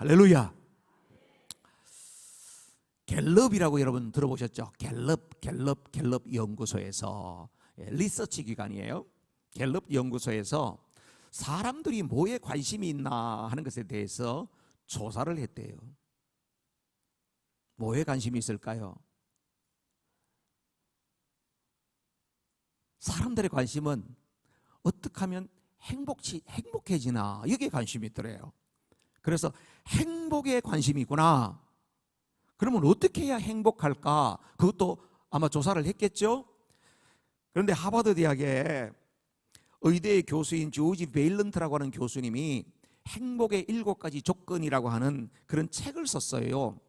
할렐루야. 갤럽이라고 여러분 들어보셨죠? 갤럽 연구소에서, 리서치 기관이에요. 갤럽 연구소에서 사람들이 뭐에 관심이 있나 하는 것에 대해서 조사를 했대요. 뭐에 관심이 있을까요? 사람들의 관심은 어떻게 하면 행복해지나, 여기에 관심이 있더래요. 그래서 행복에 관심이 있구나. 그러면 어떻게 해야 행복할까? 그것도 아마 조사를 했겠죠? 그런데 하버드 대학의 의대의 교수인 조지 베일런트라고 하는 교수님이 행복의 7가지 조건이라고 하는 그런 책을 썼어요.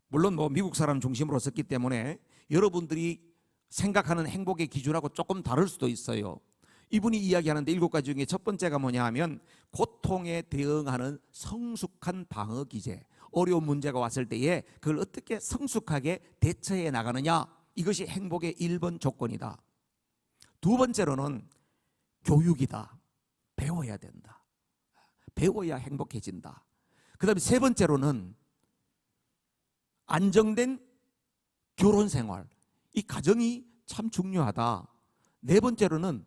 물론 미국 사람 중심으로 썼기 때문에 여러분들이 생각하는 행복의 기준하고 조금 다를 수도 있어요. 이분이 이야기하는데 7가지 중에 첫 번째가 뭐냐 하면 고통에 대응하는 성숙한 방어 기제. 어려운 문제가 왔을 때에 그걸 어떻게 성숙하게 대처해 나가느냐, 이것이 행복의 1번 조건이다. 두 번째로는 교육이다. 배워야 된다. 배워야 행복해진다. 그 다음에 세 번째로는 안정된 결혼 생활, 이 가정이 참 중요하다. 네 번째로는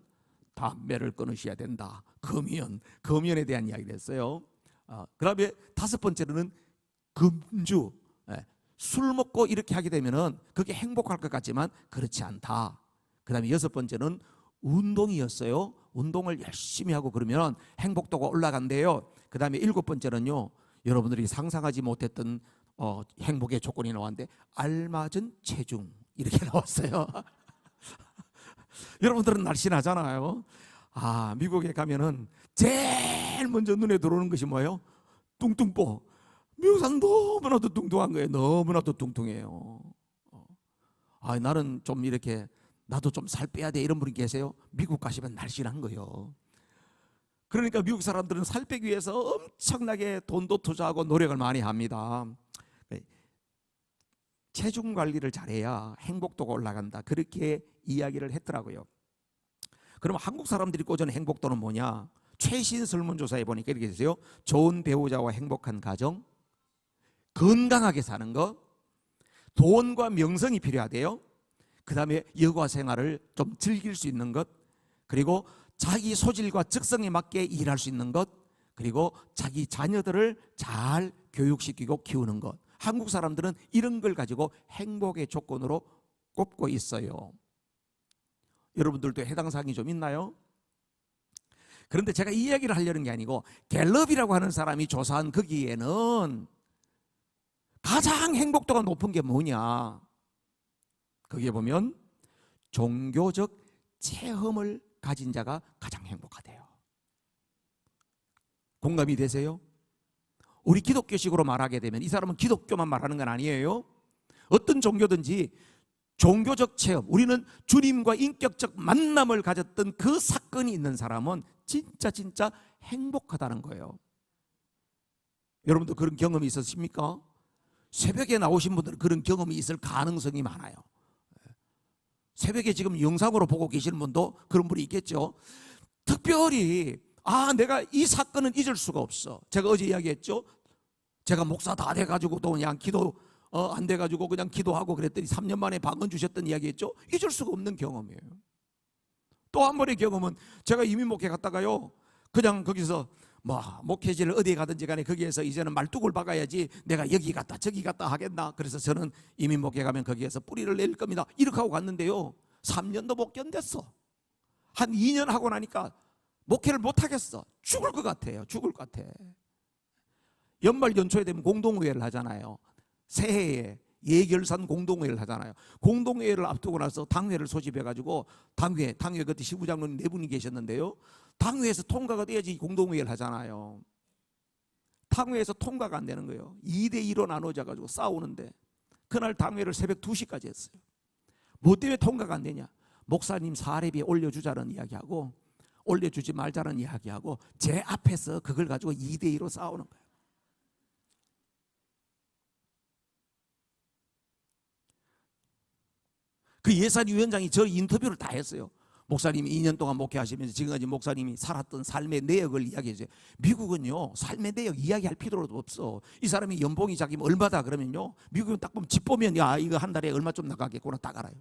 담배를 끊으셔야 된다. 금연에 대한 이야기를 했어요. 그 다음에 다섯 번째로는 금주, 술 먹고 이렇게 하게 되면은 그게 행복할 것 같지만 그렇지 않다. 그 다음에 여섯 번째는 운동이었어요. 운동을 열심히 하고 그러면 행복도가 올라간대요. 그 다음에 7번째는요, 여러분들이 상상하지 못했던 행복의 조건이 나왔는데 알맞은 체중, 이렇게 나왔어요. 여러분들은 날씬하잖아요. 미국에 가면은 제일 먼저 눈에 들어오는 것이 뭐예요? 뚱뚱뽀. 미국 사람 너무나도 뚱뚱한 거예요. 너무나도 뚱뚱해요. 나는 좀 이렇게, 나도 좀 살 빼야 돼, 이런 분이 계세요? 미국 가시면 날씬한 거예요. 그러니까 미국 사람들은 살 빼기 위해서 엄청나게 돈도 투자하고 노력을 많이 합니다. 체중 관리를 잘해야 행복도가 올라간다, 그렇게 이야기를 했더라고요. 그럼 한국 사람들이 꽂은 행복도는 뭐냐? 최신 설문조사에 보니까 이렇게 있어요. 좋은 배우자와 행복한 가정, 건강하게 사는 것, 돈과 명성이 필요하대요. 그 다음에 여가 생활을 좀 즐길 수 있는 것, 그리고 자기 소질과 적성에 맞게 일할 수 있는 것, 그리고 자기 자녀들을 잘 교육시키고 키우는 것. 한국 사람들은 이런 걸 가지고 행복의 조건으로 꼽고 있어요. 여러분들도 해당 사항이 좀 있나요? 그런데 제가 이 이야기를 하려는 게 아니고, 갤럽이라고 하는 사람이 조사한 거기에는 가장 행복도가 높은 게 뭐냐? 거기에 보면 종교적 체험을 가진 자가 가장 행복하대요. 공감이 되세요? 우리 기독교식으로 말하게 되면 이 사람은 기독교만 말하는 건 아니에요. 어떤 종교든지 종교적 체험, 우리는 주님과 인격적 만남을 가졌던 그 사건이 있는 사람은 진짜 행복하다는 거예요. 여러분도 그런 경험이 있으십니까? 새벽에 나오신 분들은 그런 경험이 있을 가능성이 많아요. 새벽에 지금 영상으로 보고 계시는 분도 그런 분이 있겠죠. 특별히 내가 이 사건은 잊을 수가 없어. 제가 어제 이야기했죠. 제가 목사 다 돼가지고도 그냥 기도 안 돼가지고 그냥 기도하고 그랬더니 3년 만에 방언 주셨던 이야기했죠. 잊을 수가 없는 경험이에요. 또 한 번의 경험은 제가 이민 목회 갔다가요, 그냥 거기서 목회지를 어디에 가든지 간에 거기에서 이제는 말뚝을 박아야지 내가 여기 갔다 저기 갔다 하겠나. 그래서 저는 이민 목회 가면 거기에서 뿌리를 내릴 겁니다, 이렇게 하고 갔는데요, 3년도 못 견뎠어. 한 2년 하고 나니까 목회를 못 하겠어. 죽을 것 같아요. 죽을 것 같아. 연말 연초에 되면 공동회의를 하잖아요. 새해에 예결산 공동회의를 하잖아요. 공동회의를 앞두고 나서 당회를 소집해가지고 당회 그때 시부장님 4분이 계셨는데요, 당회에서 통과가 돼야지 공동회의를 하잖아요. 당회에서 통과가 안 되는 거예요. 2대2로 나눠져가지고 싸우는데 그날 당회를 새벽 2시까지 했어요. 뭐 때문에 통과가 안 되냐? 목사님 사례비 올려주자는 이야기하고 올려주지 말자는 이야기하고 제 앞에서 그걸 가지고 2대2로 싸우는 거예요. 그 예산위원장이 저 인터뷰를 다 했어요. 목사님이 2년 동안 목회하시면서 지금까지 목사님이 살았던 삶의 내역을 이야기해줘요. 미국은요, 삶의 내역 이야기할 필요도 없어. 이 사람이 연봉이 자기면 얼마다 그러면요, 미국은 딱 보면 집 보면 야, 이거 한 달에 얼마 좀 나가겠구나 딱 알아요.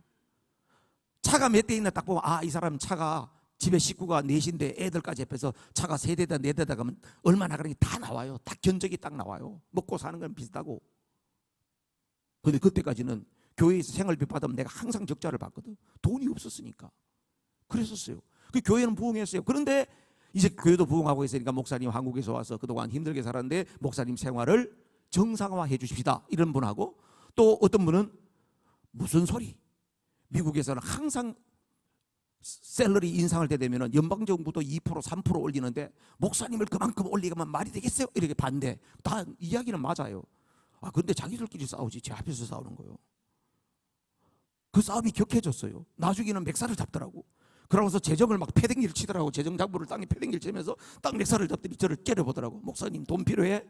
차가 몇 대 있나 딱 보면 아, 이 사람 차가 집에 식구가 넷인데 애들까지 합해서 차가 3대다 4대다 가면 얼마나 그런 게 다 나와요. 다 견적이 딱 나와요. 먹고 사는 건 비슷하고. 근데 그때까지는 교회에서 생활비 받으면 내가 항상 적자를 받거든. 돈이 없었으니까. 그랬었어요. 그 교회는 부흥했어요. 그런데 이제 교회도 부흥하고 있으니까 목사님 한국에서 와서 그동안 힘들게 살았는데 목사님 생활을 정상화해 주십시다. 이런 분하고, 또 어떤 분은 무슨 소리? 미국에서는 항상 샐러리 인상할 때 되면 연방정부도 2% 3% 올리는데 목사님을 그만큼 올리면 말이 되겠어요? 이렇게 반대. 다 이야기는 맞아요. 아, 근데 자기들끼리 싸우지 제 앞에서 싸우는 거예요. 그 싸움이 격해졌어요. 나중에는 맥살을 잡더라고. 그러면서 재정을 막 패댕기를 치더라고. 재정장부를 땅에 패댕기를 치면서 딱 맥살을 잡더니 저를 째려보더라고. 목사님 돈 필요해?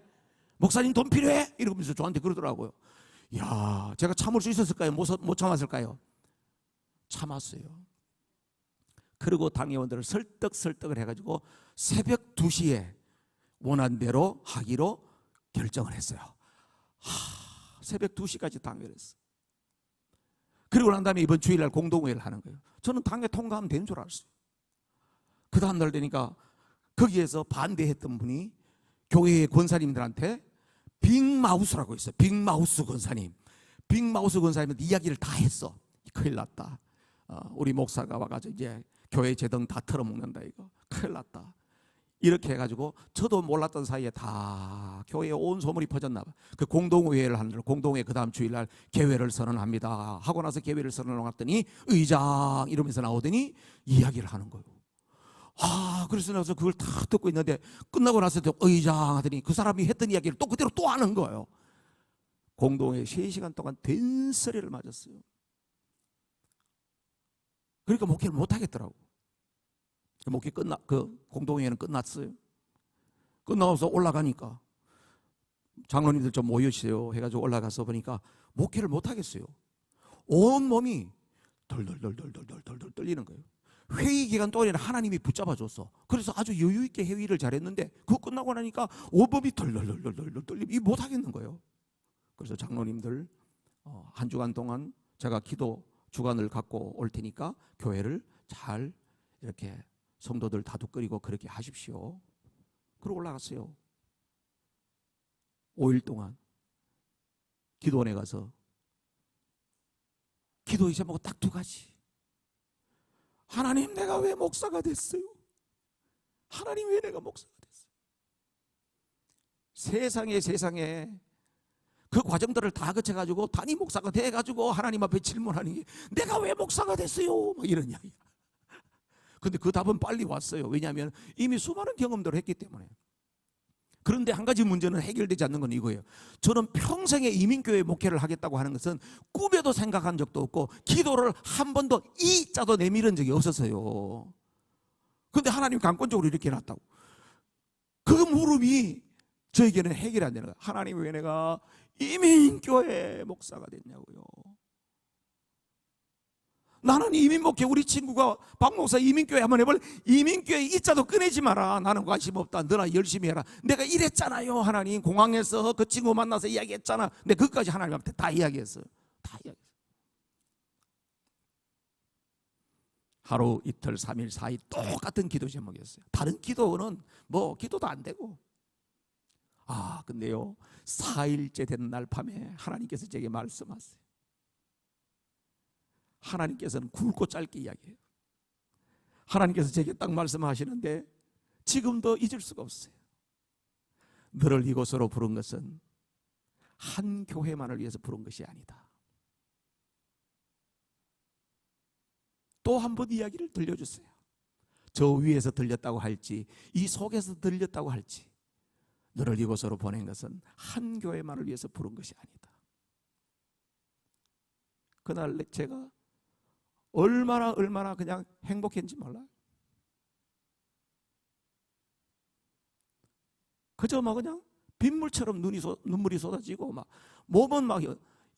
목사님 돈 필요해? 이러면서 저한테 그러더라고요. 야, 제가 참을 수 있었을까요? 못 참았을까요? 참았어요. 그리고 당회원들을 설득을 해가지고 새벽 2시에 원한대로 하기로 결정을 했어요. 새벽 2시까지 당회를 했어요. 그리고 난 다음에 이번 주일날 공동회의를 하는 거예요. 저는 당회 통과하면 되는 줄 알았어요. 그 다음날 되니까 거기에서 반대했던 분이 교회의 권사님들한테 빅마우스라고 있어요. 빅마우스 권사님. 빅마우스 권사님한테 이야기를 다 했어. 큰일 났다. 우리 목사가 와가지고 이제 교회 재정 다 털어먹는다 이거. 큰일 났다. 이렇게 해가지고 저도 몰랐던 사이에 다 교회에 온 소문이 퍼졌나 봐. 그 공동회의를 하는 공동회 그 다음 주일날 개회를 선언합니다 하고 나서 개회를 선언했더니 의장 이러면서 나오더니 이야기를 하는 거예요. 그래서 나서 그걸 다 듣고 있는데 끝나고 나서 의장 하더니 그 사람이 했던 이야기를 또 그대로 또 하는 거예요. 공동회 3시간 동안 된소리를 맞았어요. 그러니까 목회를 못 하겠더라고. 목회 그 공동회의는 끝났어요. 끝나서 올라가니까 장로님들 좀 모여주세요 해가지고 올라가서 보니까 목회를 못 하겠어요. 온 몸이 덜덜덜덜덜덜덜 떨리는 거예요. 회의 기간 동안에는 하나님이 붙잡아줬어. 그래서 아주 여유 있게 회의를 잘했는데 그거 끝나고 나니까 온몸이 덜덜덜덜덜 떨리면 이 못 하겠는 거예요. 그래서 장로님들 한 주간 동안 제가 기도 주간을 갖고 올 테니까 교회를 잘 이렇게 성도들 다독거리고 그렇게 하십시오. 그러고 올라갔어요. 5일 동안 기도원에 가서 기도의 제목은 딱 2가지. 하나님, 내가 왜 목사가 됐어요? 하나님, 왜 내가 목사가 됐어요? 세상에 그 과정들을 다 거쳐가지고 단임 목사가 돼가지고 하나님 앞에 질문하는 게 내가 왜 목사가 됐어요? 뭐 이런 이야기야. 근데 그 답은 빨리 왔어요. 왜냐하면 이미 수많은 경험들을 했기 때문에. 그런데 한 가지 문제는 해결되지 않는 건 이거예요. 저는 평생에 이민교회 목회를 하겠다고 하는 것은 꿈에도 생각한 적도 없고 기도를 한 번도 이자도 내밀은 적이 없었어요. 그런데 하나님 강권적으로 이렇게 해놨다고. 그 물음이 저에게는 해결이 안 되는 거예요. 하나님, 왜 내가 이민교회 목사가 됐냐고요. 나는 이민목회, 우리 친구가 박 목사 이민교회 한번 해볼, 이민교회 이자도 꺼내지 마라. 나는 관심 없다. 너나 열심히 해라. 내가 이랬잖아요. 하나님, 공항에서 그 친구 만나서 이야기했잖아. 근데 그것까지 하나님한테 다 이야기했어요. 다 이야기했어요. 하루, 이틀, 3일, 4일 똑같은 기도 제목이었어요. 다른 기도는 뭐 기도도 안 되고. 근데요, 4일째 된 날 밤에 하나님께서 제게 말씀하세요. 하나님께서는 굵고 짧게 이야기해요. 하나님께서 제게 딱 말씀하시는데 지금도 잊을 수가 없어요. 너를 이곳으로 부른 것은 한 교회만을 위해서 부른 것이 아니다. 또 한 번 이야기를 들려주세요. 저 위에서 들렸다고 할지 이 속에서 들렸다고 할지 너를 이곳으로 보낸 것은 한 교회만을 위해서 부른 것이 아니다. 그날 제가 얼마나 그냥 행복했는지 몰라요. 그저 막 그냥 빗물처럼 눈물이 쏟아지고 막 몸은 막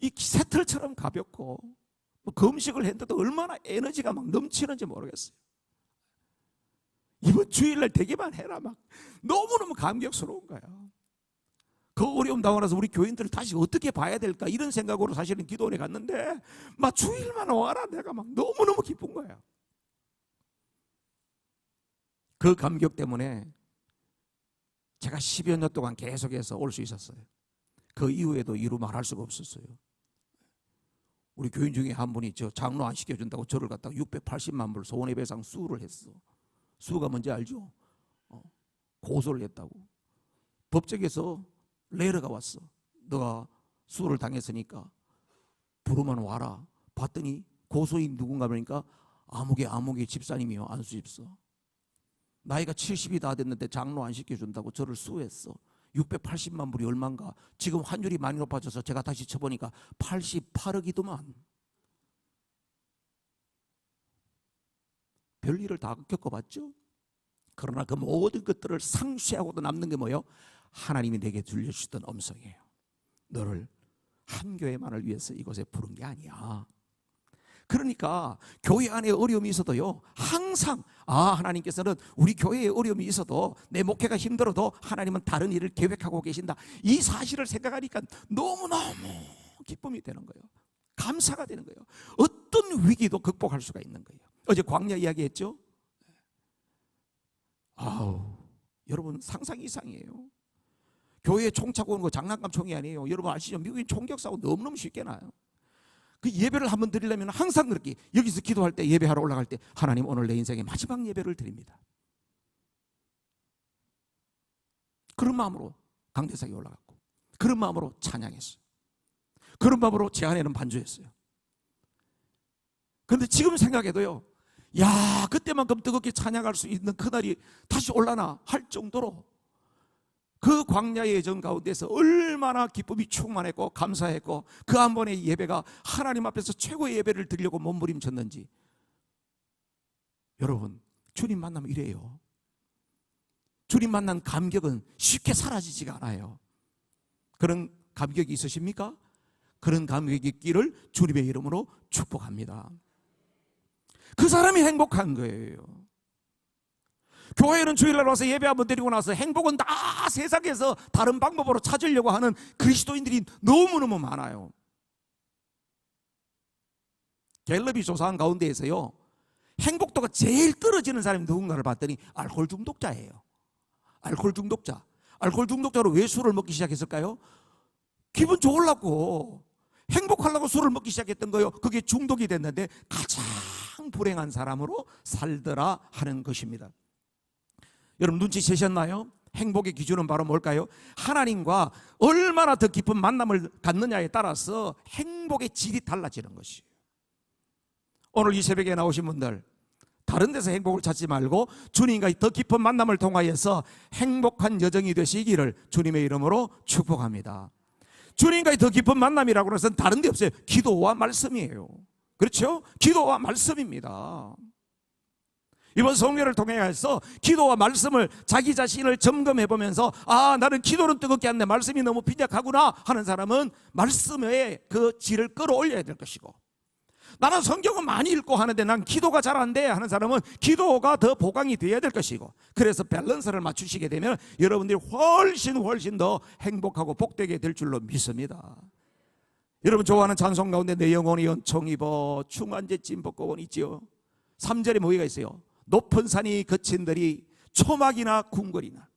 이 새털처럼 가볍고 뭐 금식을 했는데도 얼마나 에너지가 막 넘치는지 모르겠어요. 이번 주일날 되기만 해라. 막 너무너무 감격스러운 거야. 그 어려움 당하고 나서 우리 교인들을 다시 어떻게 봐야 될까 이런 생각으로 사실은 기도원에 갔는데 막 주일만 와라. 내가 막 너무너무 기쁜 거야. 그 감격 때문에 제가 10여 년 동안 계속해서 올 수 있었어요. 그 이후에도 이루 말할 수가 없었어요. 우리 교인 중에 한 분이 저 장로 안 시켜준다고 저를 갖다가 680만 불 손해배상 수를 했어. 수가 뭔지 알죠? 고소를 했다고. 법정에서 레터가 왔어. 너가 수를 당했으니까 부르면 와라. 봤더니 고소인 누군가 보니까 아무개 집사님이요. 안수 집사. 나이가 70이 다 됐는데 장로 안 시켜준다고 저를 수했어. 680만 불이 얼마인가. 지금 환율이 많이 높아져서 제가 다시 쳐보니까 88억이더만. 별일을 다 겪어봤죠. 그러나 그 모든 것들을 상쇄하고도 남는 게 뭐예요? 하나님이 내게 들려주시던 음성이에요. 너를 한 교회만을 위해서 이곳에 부른 게 아니야. 그러니까 교회 안에 어려움이 있어도요, 항상 하나님께서는 우리 교회에 어려움이 있어도 내 목회가 힘들어도 하나님은 다른 일을 계획하고 계신다. 이 사실을 생각하니까 너무너무 기쁨이 되는 거예요. 감사가 되는 거예요. 어떤 위기도 극복할 수가 있는 거예요. 어제 광야 이야기했죠? 여러분 상상 이상이에요. 교회에 총 차고 오는 거 장난감 총이 아니에요. 여러분 아시죠? 미국인 총격 사고 너무너무 쉽게 나요. 그 예배를 한번 드리려면 항상 그렇게 여기서 기도할 때, 예배하러 올라갈 때 하나님 오늘 내 인생의 마지막 예배를 드립니다. 그런 마음으로 강대상에 올라갔고, 그런 마음으로 찬양했어요. 그런 마음으로 제 아내는 반주했어요. 그런데 지금 생각해도요, 야, 그때만큼 뜨겁게 찬양할 수 있는 그날이 다시 올라나 할 정도로 그 광야의 여정 가운데서 얼마나 기쁨이 충만했고 감사했고 그 한 번의 예배가 하나님 앞에서 최고의 예배를 드리려고 몸부림쳤는지. 여러분, 주님 만나면 이래요. 주님 만난 감격은 쉽게 사라지지가 않아요. 그런 감격이 있으십니까? 그런 감격이 있기를 주님의 이름으로 축복합니다. 그 사람이 행복한 거예요. 교회는 주일날 와서 예배 한번 드리고 나서 행복은 다 세상에서 다른 방법으로 찾으려고 하는 그리스도인들이 너무너무 많아요. 갤럽이 조사한 가운데에서요, 행복도가 제일 떨어지는 사람이 누군가를 봤더니 알코올 중독자예요. 알코올 중독자. 알코올 중독자로 왜 술을 먹기 시작했을까요? 기분 좋으려고, 행복하려고 술을 먹기 시작했던 거예요. 그게 중독이 됐는데 가장 불행한 사람으로 살더라 하는 것입니다. 여러분 눈치채셨나요? 행복의 기준은 바로 뭘까요? 하나님과 얼마나 더 깊은 만남을 갖느냐에 따라서 행복의 질이 달라지는 것이에요. 오늘 이 새벽에 나오신 분들, 다른 데서 행복을 찾지 말고 주님과 더 깊은 만남을 통하여서 행복한 여정이 되시기를 주님의 이름으로 축복합니다. 주님과의 더 깊은 만남이라고 해서 다른 데 없어요. 기도와 말씀이에요. 그렇죠? 기도와 말씀입니다. 이번 성회를 통해서 기도와 말씀을 자기 자신을 점검해 보면서 나는 기도는 뜨겁게 하는데 말씀이 너무 빈약하구나 하는 사람은 말씀의 그 질을 끌어올려야 될 것이고, 나는 성경은 많이 읽고 하는데 난 기도가 잘 안 돼 하는 사람은 기도가 더 보강이 되어야 될 것이고, 그래서 밸런스를 맞추시게 되면 여러분들이 훨씬 더 행복하고 복되게 될 줄로 믿습니다. 여러분 좋아하는 찬송 가운데 내 영혼이 연총 입어 충만제 찐복고원 있지요. 3절에 뭐가 있어요? 높은 산이 거친들이 초막이나 궁궐이나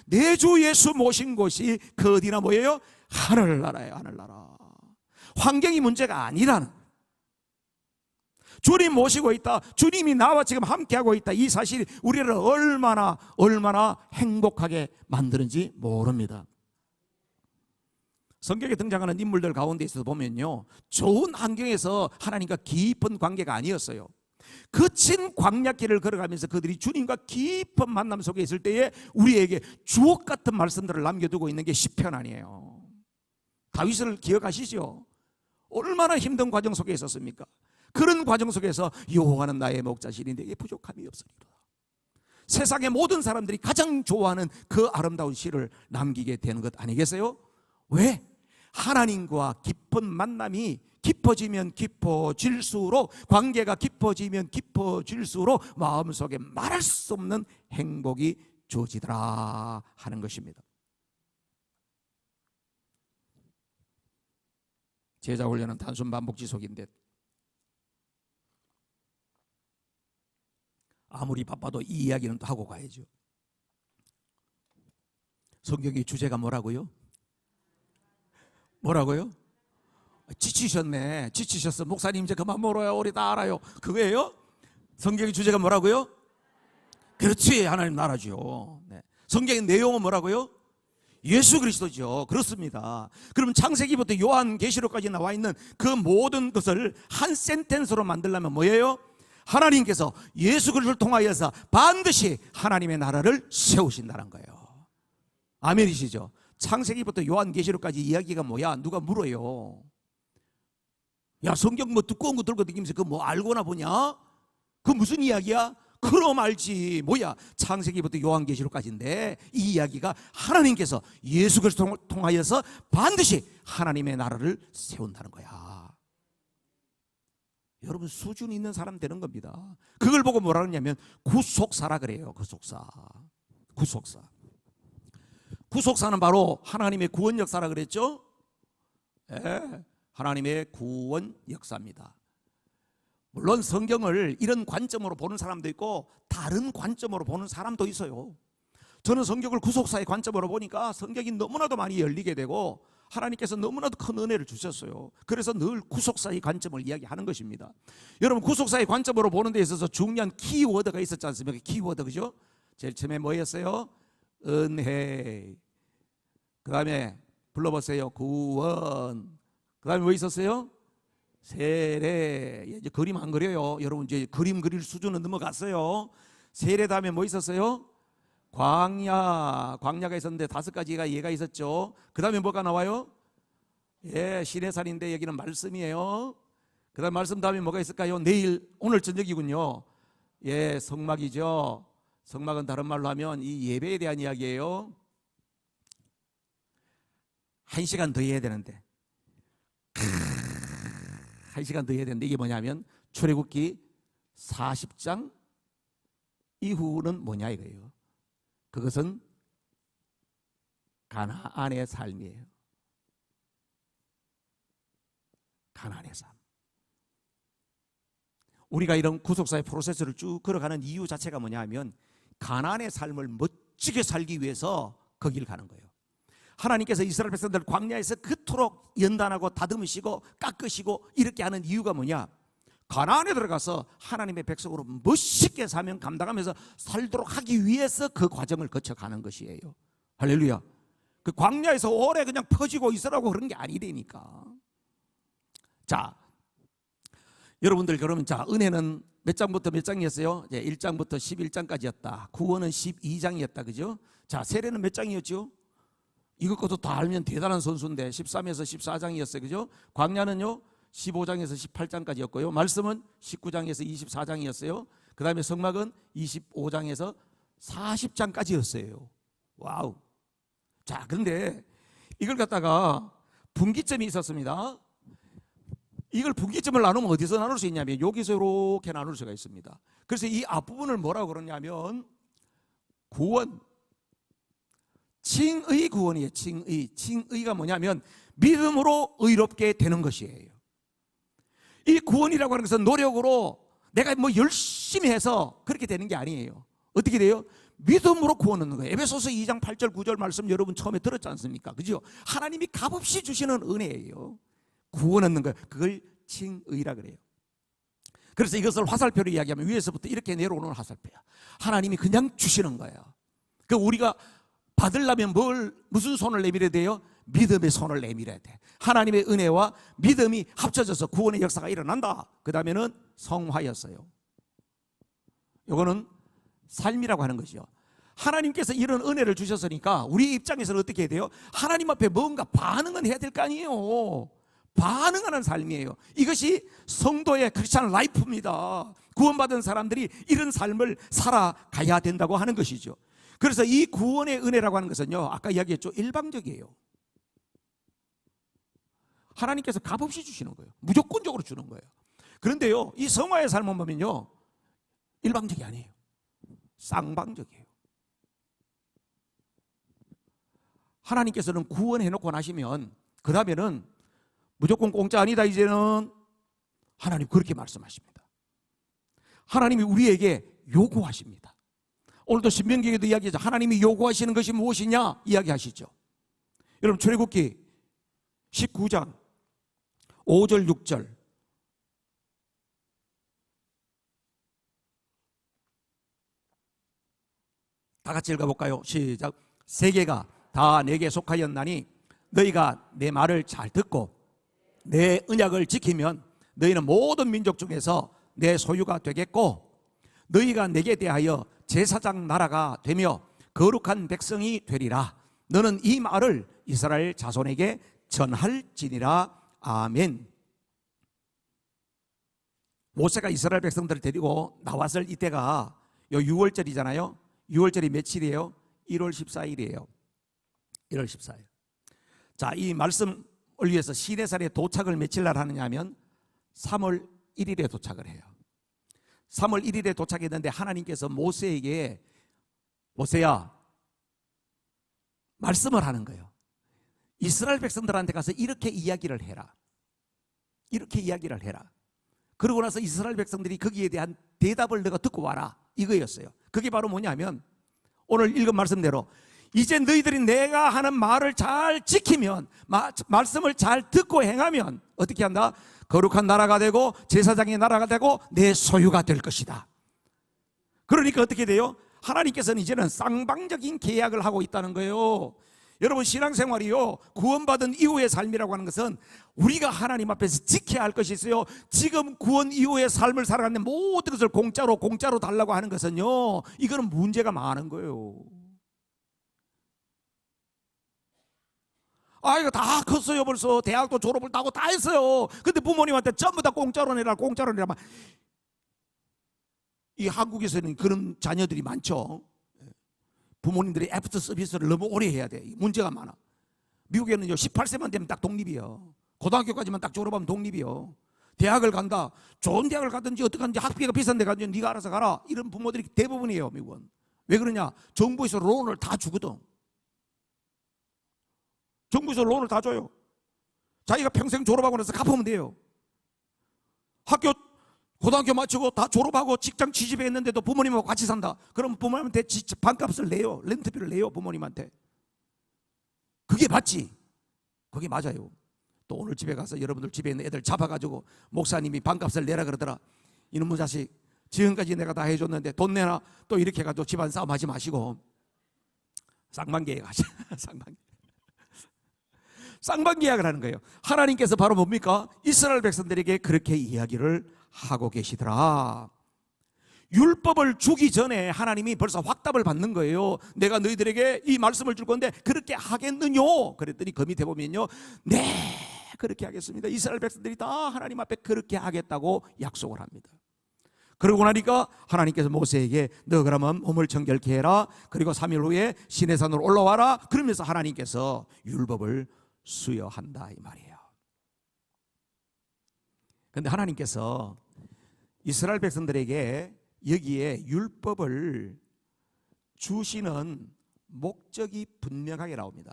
내 주 예수 모신 곳이 그 어디나 뭐예요? 하늘나라예요. 하늘나라. 환경이 문제가 아니라는, 주님 모시고 있다, 주님이 나와 지금 함께하고 있다, 이 사실이 우리를 얼마나 행복하게 만드는지 모릅니다. 성경에 등장하는 인물들 가운데에서 보면요, 좋은 환경에서 하나님과 깊은 관계가 아니었어요. 거친 광야길을 걸어가면서 그들이 주님과 깊은 만남 속에 있을 때에 우리에게 주옥 같은 말씀들을 남겨두고 있는 게 시편 아니에요. 다윗을 기억하시죠? 얼마나 힘든 과정 속에 있었습니까? 그런 과정 속에서 여호와는 나의 목자시니 내게 부족함이 없으리로다. 세상의 모든 사람들이 가장 좋아하는 그 아름다운 시를 남기게 되는 것 아니겠어요? 왜? 하나님과 깊은 만남이 깊어지면 깊어질수록, 관계가 깊어지면 깊어질수록 마음속에 말할 수 없는 행복이 주어지더라 하는 것입니다. 제자 훈련은 단순 반복 지속인데 아무리 바빠도 이 이야기는 또 하고 가야죠. 성경의 주제가 뭐라고요? 뭐라고요? 지치셨네. 지치셨어. 목사님 이제 그만 멀어요. 우리 다 알아요. 그거예요? 성경의 주제가 뭐라고요? 그렇지, 하나님 나라죠. 네. 성경의 내용은 뭐라고요? 예수 그리스도죠. 그렇습니다. 그럼 창세기부터 요한계시록까지 나와 있는 그 모든 것을 한 센텐스로 만들려면 뭐예요? 하나님께서 예수 그리스도를 통하여서 반드시 하나님의 나라를 세우신다는 거예요. 아멘이시죠? 창세기부터 요한계시록까지 이야기가 뭐야? 누가 물어요. 야, 성경 뭐 두꺼운 거 들고 다니면서 그거 뭐 알고나 보냐? 그 무슨 이야기야? 그럼 알지. 뭐야? 창세기부터 요한계시록까지인데 이 이야기가 하나님께서 예수 그리스도를 통하여서 반드시 하나님의 나라를 세운다는 거야. 여러분, 수준 있는 사람 되는 겁니다. 그걸 보고 뭐라 그러냐면 구속사라 그래요. 구속사. 구속사. 구속사는 바로 하나님의 구원 역사라 그랬죠? 네, 하나님의 구원 역사입니다. 물론 성경을 이런 관점으로 보는 사람도 있고 다른 관점으로 보는 사람도 있어요. 저는 성경을 구속사의 관점으로 보니까 성경이 너무나도 많이 열리게 되고 하나님께서 너무나도 큰 은혜를 주셨어요. 그래서 늘 구속사의 관점을 이야기하는 것입니다. 여러분, 구속사의 관점으로 보는 데 있어서 중요한 키워드가 있었지 않습니까? 키워드, 그죠? 제일 처음에 뭐였어요? 은혜. 그 다음에 불러보세요. 구원. 그 다음에 뭐 있었어요? 세례. 이제 그림 안 그려요. 여러분, 이제 그림 그릴 수준은 넘어갔어요. 세례 다음에 뭐 있었어요? 광야. 광야가 있었는데 5가지가 예가 있었죠. 그 다음에 뭐가 나와요? 예, 시내산인데 여기는 말씀이에요. 그 다음 말씀 다음에 뭐가 있을까요? 내일, 오늘 저녁이군요. 예, 성막이죠. 성막은 다른 말로 하면 이 예배에 대한 이야기예요. 1시간 더 해야 되는데 1시간 더 해야 되는데 이게 뭐냐면 출애굽기 40장 이후는 뭐냐 이거예요. 그것은 가나안의 삶이에요. 가나안의 삶. 우리가 이런 구속사의 프로세스를 쭉 걸어가는 이유 자체가 뭐냐 하면 가나안의 삶을 멋지게 살기 위해서 거기를 가는 거예요. 하나님께서 이스라엘 백성들 광야에서 그토록 연단하고 다듬으시고 깎으시고 이렇게 하는 이유가 뭐냐? 가나안에 들어가서 하나님의 백성으로 멋있게 사명 감당하면서 살도록 하기 위해서 그 과정을 거쳐가는 것이에요. 할렐루야. 그 광야에서 오래 그냥 퍼지고 있으라고 그런 게 아니라니까. 자, 여러분들 그러면 자, 은혜는 몇 장부터 몇 장이었어요? 1장부터 11장까지였다. 구원은 12장이었다. 그죠? 자, 세례는 몇 장이었죠? 이것도 다 알면 대단한 선수인데 13에서 14장이었어요. 그죠? 광야는요 15장에서 18장까지였고요. 말씀은 19장에서 24장이었어요. 그 다음에 성막은 25장에서 40장까지였어요. 와우. 자, 그런데 이걸 갖다가 분기점이 있었습니다. 이걸 분기점을 나누면 어디서 나눌 수 있냐면 여기서 이렇게 나눌 수가 있습니다. 그래서 이 앞부분을 뭐라고 그러냐면 구원, 칭의 구원이에요. 칭의. 칭의가 뭐냐면 믿음으로 의롭게 되는 것이에요. 이 구원이라고 하는 것은 노력으로 내가 뭐 열심히 해서 그렇게 되는 게 아니에요. 어떻게 돼요? 믿음으로 구원 얻는 거예요. 에베소서 2장 8절 9절 말씀 여러분 처음에 들었지 않습니까? 그죠? 하나님이 값없이 주시는 은혜예요. 구원 얻는 거예요. 그걸 칭의라 그래요. 그래서 이것을 화살표로 이야기하면 위에서부터 이렇게 내려오는 화살표야. 하나님이 그냥 주시는 거예요. 그 우리가 받으려면 무슨 손을 내밀어야 돼요? 믿음의 손을 내밀어야 돼. 하나님의 은혜와 믿음이 합쳐져서 구원의 역사가 일어난다. 그 다음에는 성화였어요. 이거는 삶이라고 하는 것이죠. 하나님께서 이런 은혜를 주셨으니까 우리 입장에서는 어떻게 해야 돼요? 하나님 앞에 뭔가 반응은 해야 될 거 아니에요. 반응하는 삶이에요. 이것이 성도의 크리스찬 라이프입니다. 구원받은 사람들이 이런 삶을 살아가야 된다고 하는 것이죠. 그래서 이 구원의 은혜라고 하는 것은요, 아까 이야기했죠, 일방적이에요. 하나님께서 값없이 주시는 거예요. 무조건적으로 주는 거예요. 그런데요, 이 성화의 삶을 보면요, 일방적이 아니에요. 쌍방적이에요. 하나님께서는 구원해놓고 나시면 그 다음에는 무조건 공짜 아니다 이제는 하나님 그렇게 말씀하십니다. 하나님이 우리에게 요구하십니다. 오늘도 신명기에도 이야기하죠. 하나님이 요구하시는 것이 무엇이냐 이야기하시죠. 여러분 출애굽기 19장 5절 6절 다 같이 읽어볼까요? 시작. 세계가 다 내게 속하였나니 너희가 내 말을 잘 듣고 내 언약을 지키면 너희는 모든 민족 중에서 내 소유가 되겠고 너희가 내게 대하여 제사장 나라가 되며 거룩한 백성이 되리라. 너는 이 말을 이스라엘 자손에게 전할지니라. 아멘. 모세가 이스라엘 백성들을 데리고 나왔을 이때가 요 6월절이잖아요. 6월절이 며칠이에요? 1월 14일이에요. 1월 14일. 자, 이 말씀을 위해서 시내산에 도착을 며칠 날 하느냐 하면 3월 1일에 도착을 해요. 3월 1일에 도착했는데 하나님께서 모세에게 모세야 말씀을 하는 거예요. 이스라엘 백성들한테 가서 이렇게 이야기를 해라. 이렇게 이야기를 해라. 그러고 나서 이스라엘 백성들이 거기에 대한 대답을 너가 듣고 와라. 이거였어요. 그게 바로 뭐냐면 오늘 읽은 말씀대로 이제 너희들이 내가 하는 말을 잘 지키면 말씀을 잘 듣고 행하면 어떻게 한다? 거룩한 나라가 되고 제사장의 나라가 되고 내 소유가 될 것이다. 그러니까 어떻게 돼요? 하나님께서는 이제는 쌍방적인 계약을 하고 있다는 거예요. 여러분 신앙생활이요 구원받은 이후의 삶이라고 하는 것은 우리가 하나님 앞에서 지켜야 할 것이 있어요. 지금 구원 이후의 삶을 살아가는데 모든 것을 공짜로 달라고 하는 것은요 이거는 문제가 많은 거예요. 아 이거 다 컸어요. 벌써 대학도 졸업을 다 하고 다 했어요. 근데 부모님한테 전부 다 공짜로 내라 이 한국에서는 그런 자녀들이 많죠. 부모님들이 애프터 서비스를 너무 오래 해야 돼. 문제가 많아. 미국에는요 18세만 되면 딱 독립이에요. 고등학교까지만 딱 졸업하면 독립이요. 대학을 간다. 좋은 대학을 가든지 어떻게 하든지 학비가 비싼 데 가든지 네가 알아서 가라. 이런 부모들이 대부분이에요. 미국은. 왜 그러냐? 정부에서 론을 다 주거든. 정부에서 론을 다 줘요. 자기가 평생 졸업하고 나서 갚으면 돼요. 고등학교 마치고 다 졸업하고 직장 취직했는데도 부모님하고 같이 산다. 그럼 부모님한테 반값을 내요. 렌트비를 내요. 부모님한테. 그게 맞지. 그게 맞아요. 또 오늘 집에 가서 여러분들 집에 있는 애들 잡아가지고 목사님이 반값을 내라 그러더라. 이놈의 자식 지금까지 내가 다 해줬는데 돈 내놔. 또 이렇게 해가지고 집안 싸움 하지 마시고 쌍방계약 하자. 쌍방계약을 하는 거예요. 하나님께서 바로 뭡니까? 이스라엘 백성들에게 그렇게 이야기를 하고 계시더라. 율법을 주기 전에 하나님이 벌써 확답을 받는 거예요. 내가 너희들에게 이 말씀을 줄 건데 그렇게 하겠느뇨? 그랬더니 그 밑에 보면요, 네 그렇게 하겠습니다. 이스라엘 백성들이 다 하나님 앞에 그렇게 하겠다고 약속을 합니다. 그러고 나니까 하나님께서 모세에게 너 그러면 몸을 정결케 해라. 그리고 3일 후에 시내산으로 올라와라. 그러면서 하나님께서 율법을 수여한다 이 말이에요. 그런데 하나님께서 이스라엘 백성들에게 여기에 율법을 주시는 목적이 분명하게 나옵니다.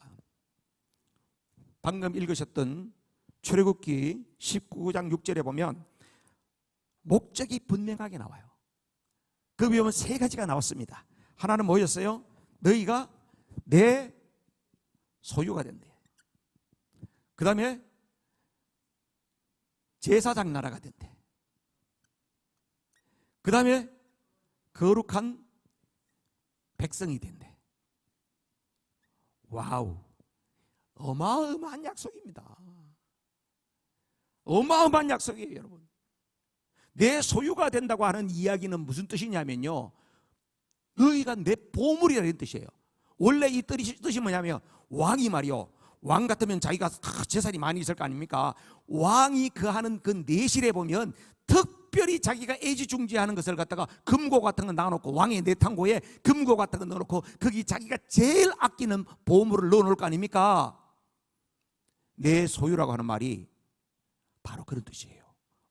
방금 읽으셨던 출애굽기 19장 6절에 보면 목적이 분명하게 나와요. 그 보면 세 가지가 나왔습니다. 하나는 뭐였어요? 너희가 내 소유가 된대. 그 다음에 제사장 나라가 된대. 그 다음에 거룩한 백성이 된대. 와우, 어마어마한 약속입니다. 어마어마한 약속이에요. 여러분, 내 소유가 된다고 하는 이야기는 무슨 뜻이냐면요, 너희가 내 보물이라는 뜻이에요. 원래 이 뜻이 뭐냐면 왕이 말이요, 왕 같으면 자기가 재산이 많이 있을 거 아닙니까? 왕이 하는 그 내실에 보면 특별히 자기가 애지중지하는 것을 갖다가 금고 같은 거 놔놓고, 왕의 내탕고에 금고 같은 거 넣어놓고 거기 자기가 제일 아끼는 보물을 넣어놓을 거 아닙니까? 내 소유라고 하는 말이 바로 그런 뜻이에요.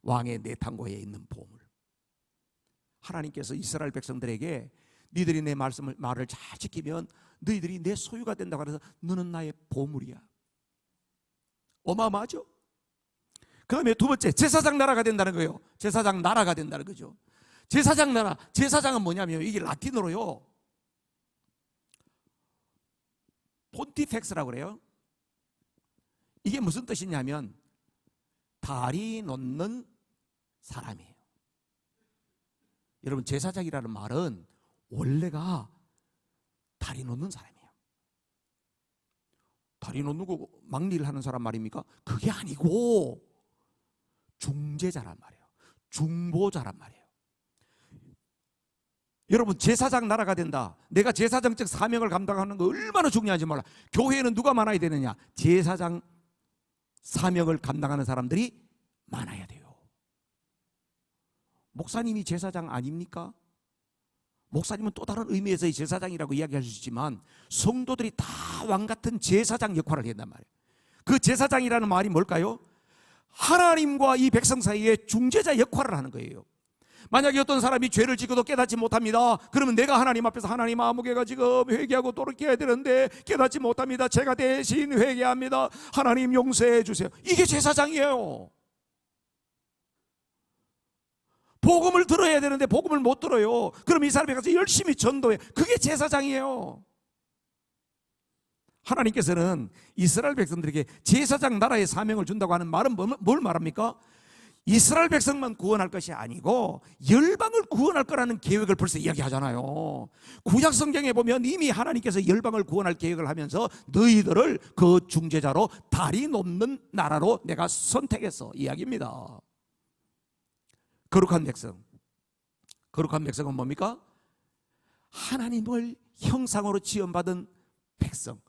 왕의 내탕고에 있는 보물. 하나님께서 이스라엘 백성들에게 너희들이 내 말을 잘 지키면 너희들이 내 소유가 된다고 해서 너는 나의 보물이야. 어마어마하죠? 그 다음에 두 번째, 제사장 나라가 된다는 거예요. 제사장 나라가 된다는 거죠. 제사장 나라, 제사장은 뭐냐면 이게 라틴어로요, 폰티펙스라고 그래요. 이게 무슨 뜻이냐면 다리 놓는 사람이에요. 여러분, 제사장이라는 말은 원래가 다리 놓는 사람이에요. 다리 놓는 거 막리를 하는 사람 말입니까? 그게 아니고 중재자란 말이에요. 중보자란 말이에요. 여러분, 제사장 나라가 된다. 내가 제사장적 사명을 감당하는 거 얼마나 중요한지 몰라. 교회에는 누가 많아야 되느냐? 제사장 사명을 감당하는 사람들이 많아야 돼요. 목사님이 제사장 아닙니까? 목사님은 또 다른 의미에서의 제사장이라고 이야기할 수 있지만 성도들이 다 왕같은 제사장 역할을 한단 말이에요. 그 제사장이라는 말이 뭘까요? 하나님과 이 백성 사이에 중재자 역할을 하는 거예요. 만약에 어떤 사람이 죄를 지고도 깨닫지 못합니다. 그러면 내가 하나님 앞에서 하나님, 아무개가 지금 회개하고 돌이켜야 되는데 깨닫지 못합니다. 제가 대신 회개합니다. 하나님 용서해 주세요. 이게 제사장이에요. 복음을 들어야 되는데 복음을 못 들어요. 그럼 이 사람이 가서 열심히 전도해. 그게 제사장이에요. 하나님께서는 이스라엘 백성들에게 제사장 나라의 사명을 준다고 하는 말은 뭘 말합니까? 이스라엘 백성만 구원할 것이 아니고 열방을 구원할 거라는 계획을 벌써 이야기하잖아요. 구약 성경에 보면 이미 하나님께서 열방을 구원할 계획을 하면서 너희들을 그 중재자로 다리 놓는 나라로 내가 선택했어 이야기입니다. 거룩한 백성. 거룩한 백성은 뭡니까? 하나님을 형상으로 지음받은 백성.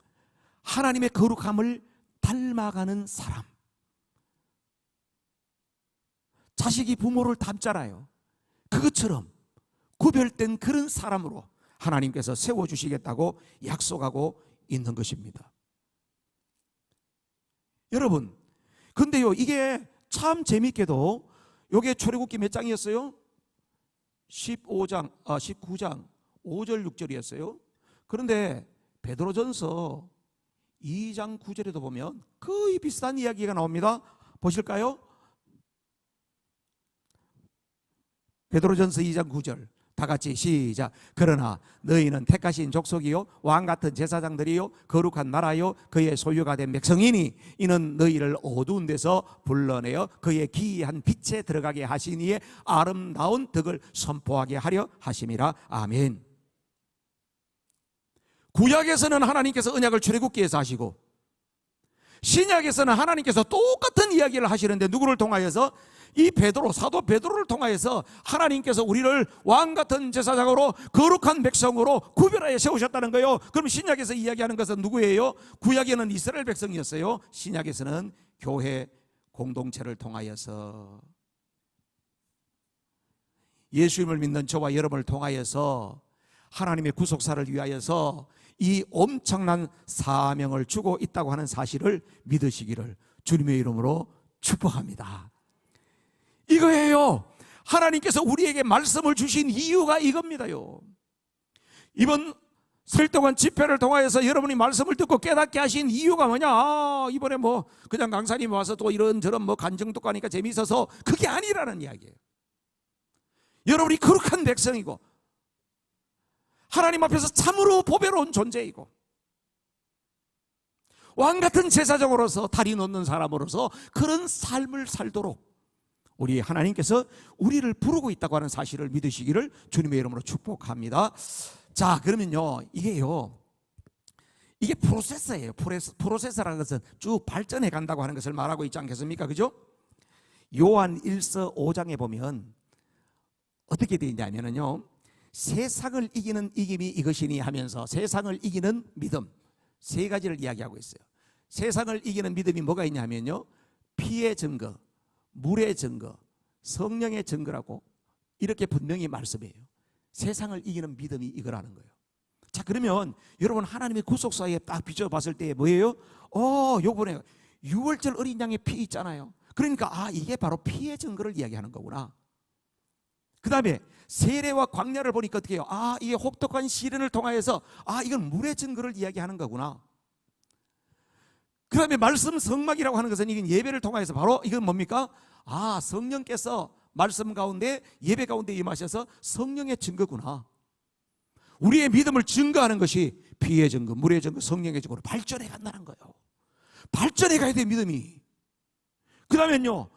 하나님의 거룩함을 닮아가는 사람. 자식이 부모를 닮잖아요. 그것처럼 구별된 그런 사람으로 하나님께서 세워주시겠다고 약속하고 있는 것입니다. 여러분, 근데요, 이게 참 재밌게도 요게 출애굽기 몇 장이었어요? 19장 5절 6절이었어요. 그런데 베드로전서 2장 9절에도 보면 거의 비슷한 이야기가 나옵니다. 보실까요? 베드로전서 2장 9절 다 같이 시작. 그러나 너희는 택하신 족속이요 왕같은 제사장들이요 거룩한 나라요 그의 소유가 된 백성이니 이는 너희를 어두운 데서 불러내어 그의 기이한 빛에 들어가게 하시니에 아름다운 덕을 선포하게 하려 하심이라. 아멘. 구약에서는 하나님께서 언약을 출애굽기에서 하시고 신약에서는 하나님께서 똑같은 이야기를 하시는데 누구를 통하여서? 이 베드로, 사도 베드로를 통하여서 하나님께서 우리를 왕같은 제사장으로 거룩한 백성으로 구별하여 세우셨다는 거예요. 그럼 신약에서 이야기하는 것은 누구예요? 구약에는 이스라엘 백성이었어요. 신약에서는 교회 공동체를 통하여서 예수님을 믿는 저와 여러분을 통하여서 하나님의 구속사를 위하여서 이 엄청난 사명을 주고 있다고 하는 사실을 믿으시기를 주님의 이름으로 축복합니다. 이거예요. 하나님께서 우리에게 말씀을 주신 이유가 이겁니다요. 이번 설 동안 집회를 통하여서 여러분이 말씀을 듣고 깨닫게 하신 이유가 뭐냐? 이번에 뭐 그냥 강사님 와서 또 이런저런 뭐 간증도 하니까 재미있어서 그게 아니라는 이야기예요. 여러분이 거룩한 백성이고 하나님 앞에서 참으로 보배로운 존재이고 왕같은 제사장으로서 다리 놓는 사람으로서 그런 삶을 살도록 우리 하나님께서 우리를 부르고 있다고 하는 사실을 믿으시기를 주님의 이름으로 축복합니다. 자, 그러면요, 이게 프로세서예요. 프로세서라는 것은 쭉 발전해 간다고 하는 것을 말하고 있지 않겠습니까? 그죠? 요한 1서 5장에 보면 어떻게 되어 있냐면요, 세상을 이기는 이김이 이것이니 하면서 세상을 이기는 믿음 세 가지를 이야기하고 있어요. 세상을 이기는 믿음이 뭐가 있냐면요, 피의 증거, 물의 증거, 성령의 증거라고 이렇게 분명히 말씀해요. 세상을 이기는 믿음이 이거라는 거예요. 자, 그러면 여러분 하나님의 구속사에 딱 비춰봤을 때 뭐예요? 요번에 6월절 어린 양의 피 있잖아요. 그러니까 이게 바로 피해 증거를 이야기하는 거구나. 그 다음에 세례와 광야를 보니까 어떻게 해요? 이게 혹독한 시련을 통하여서 이건 물의 증거를 이야기하는 거구나. 그 다음에 말씀 성막이라고 하는 것은 이건 예배를 통하여서 바로 이건 뭡니까? 성령께서 말씀 가운데 예배 가운데 임하셔서 성령의 증거구나. 우리의 믿음을 증거하는 것이 피의 증거, 물의 증거, 성령의 증거로 발전해 간다는 거예요. 발전해 가야 돼, 믿음이. 그 다음에요,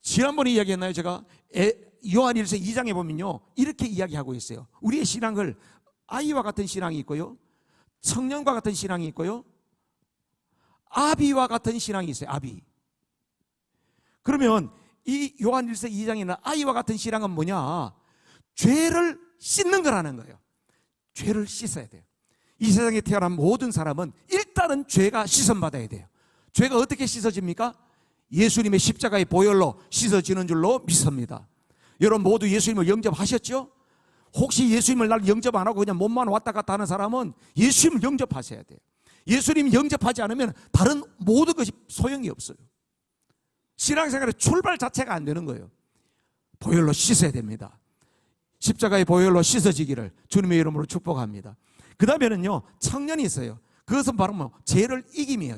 지난번에 이야기했나요? 제가 요한일서 2장에 보면요, 이렇게 이야기하고 있어요. 우리의 신앙을 아이와 같은 신앙이 있고요, 청년과 같은 신앙이 있고요, 아비와 같은 신앙이 있어요. 아비. 그러면 이 요한일서 2장에는 아이와 같은 신앙은 뭐냐? 죄를 씻는 거라는 거예요. 죄를 씻어야 돼요. 이 세상에 태어난 모든 사람은 일단은 죄가 씻음받아야 돼요. 죄가 어떻게 씻어집니까? 예수님의 십자가의 보혈로 씻어지는 줄로 믿습니다. 여러분 모두 예수님을 영접하셨죠? 혹시 예수님을 날 영접 안 하고 그냥 몸만 왔다 갔다 하는 사람은 예수님을 영접하셔야 돼요. 예수님 영접하지 않으면 다른 모든 것이 소용이 없어요. 신앙생활의 출발 자체가 안 되는 거예요. 보혈로 씻어야 됩니다. 십자가의 보혈로 씻어지기를 주님의 이름으로 축복합니다. 그 다음에는요, 청년이 있어요. 그것은 바로 죄를 이김이에요.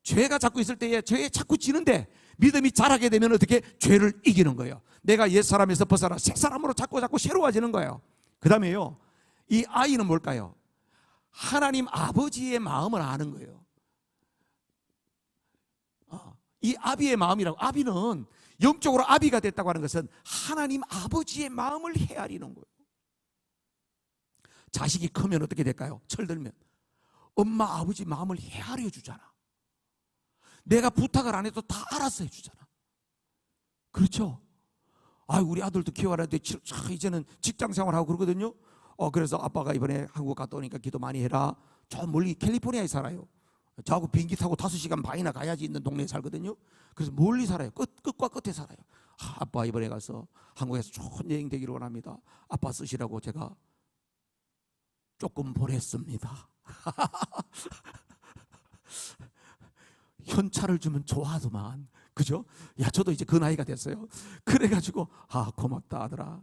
죄가 자꾸 있을 때에 죄에 자꾸 지는데 믿음이 자라게 되면 어떻게? 죄를 이기는 거예요. 내가 옛사람에서 벗어나 새사람으로 자꾸 새로워지는 거예요. 그 다음에요, 이 아이는 뭘까요? 하나님 아버지의 마음을 아는 거예요. 이 아비의 마음이라고, 아비는 영적으로 아비가 됐다고 하는 것은 하나님 아버지의 마음을 헤아리는 거예요. 자식이 크면 어떻게 될까요? 철들면 엄마 아버지 마음을 헤아려 주잖아. 내가 부탁을 안 해도 다 알아서 해주잖아. 그렇죠? 우리 아들도 키워라는데 이제는 직장 생활하고 그러거든요. 그래서 아빠가 이번에 한국 갔다 오니까 기도 많이 해라. 저 멀리 캘리포니아에 살아요. 저하고 비행기 타고 5시간 반이나 가야지 있는 동네에 살거든요. 그래서 멀리 살아요. 끝과 끝에 살아요. 아빠 이번에 가서 한국에서 좋은 여행 되기를 원합니다. 아빠 쓰시라고 제가 조금 보냈습니다. 현찰을 주면 좋아하더만, 그죠? 저도 이제 그 나이가 됐어요. 그래가지고 고맙다 아들아.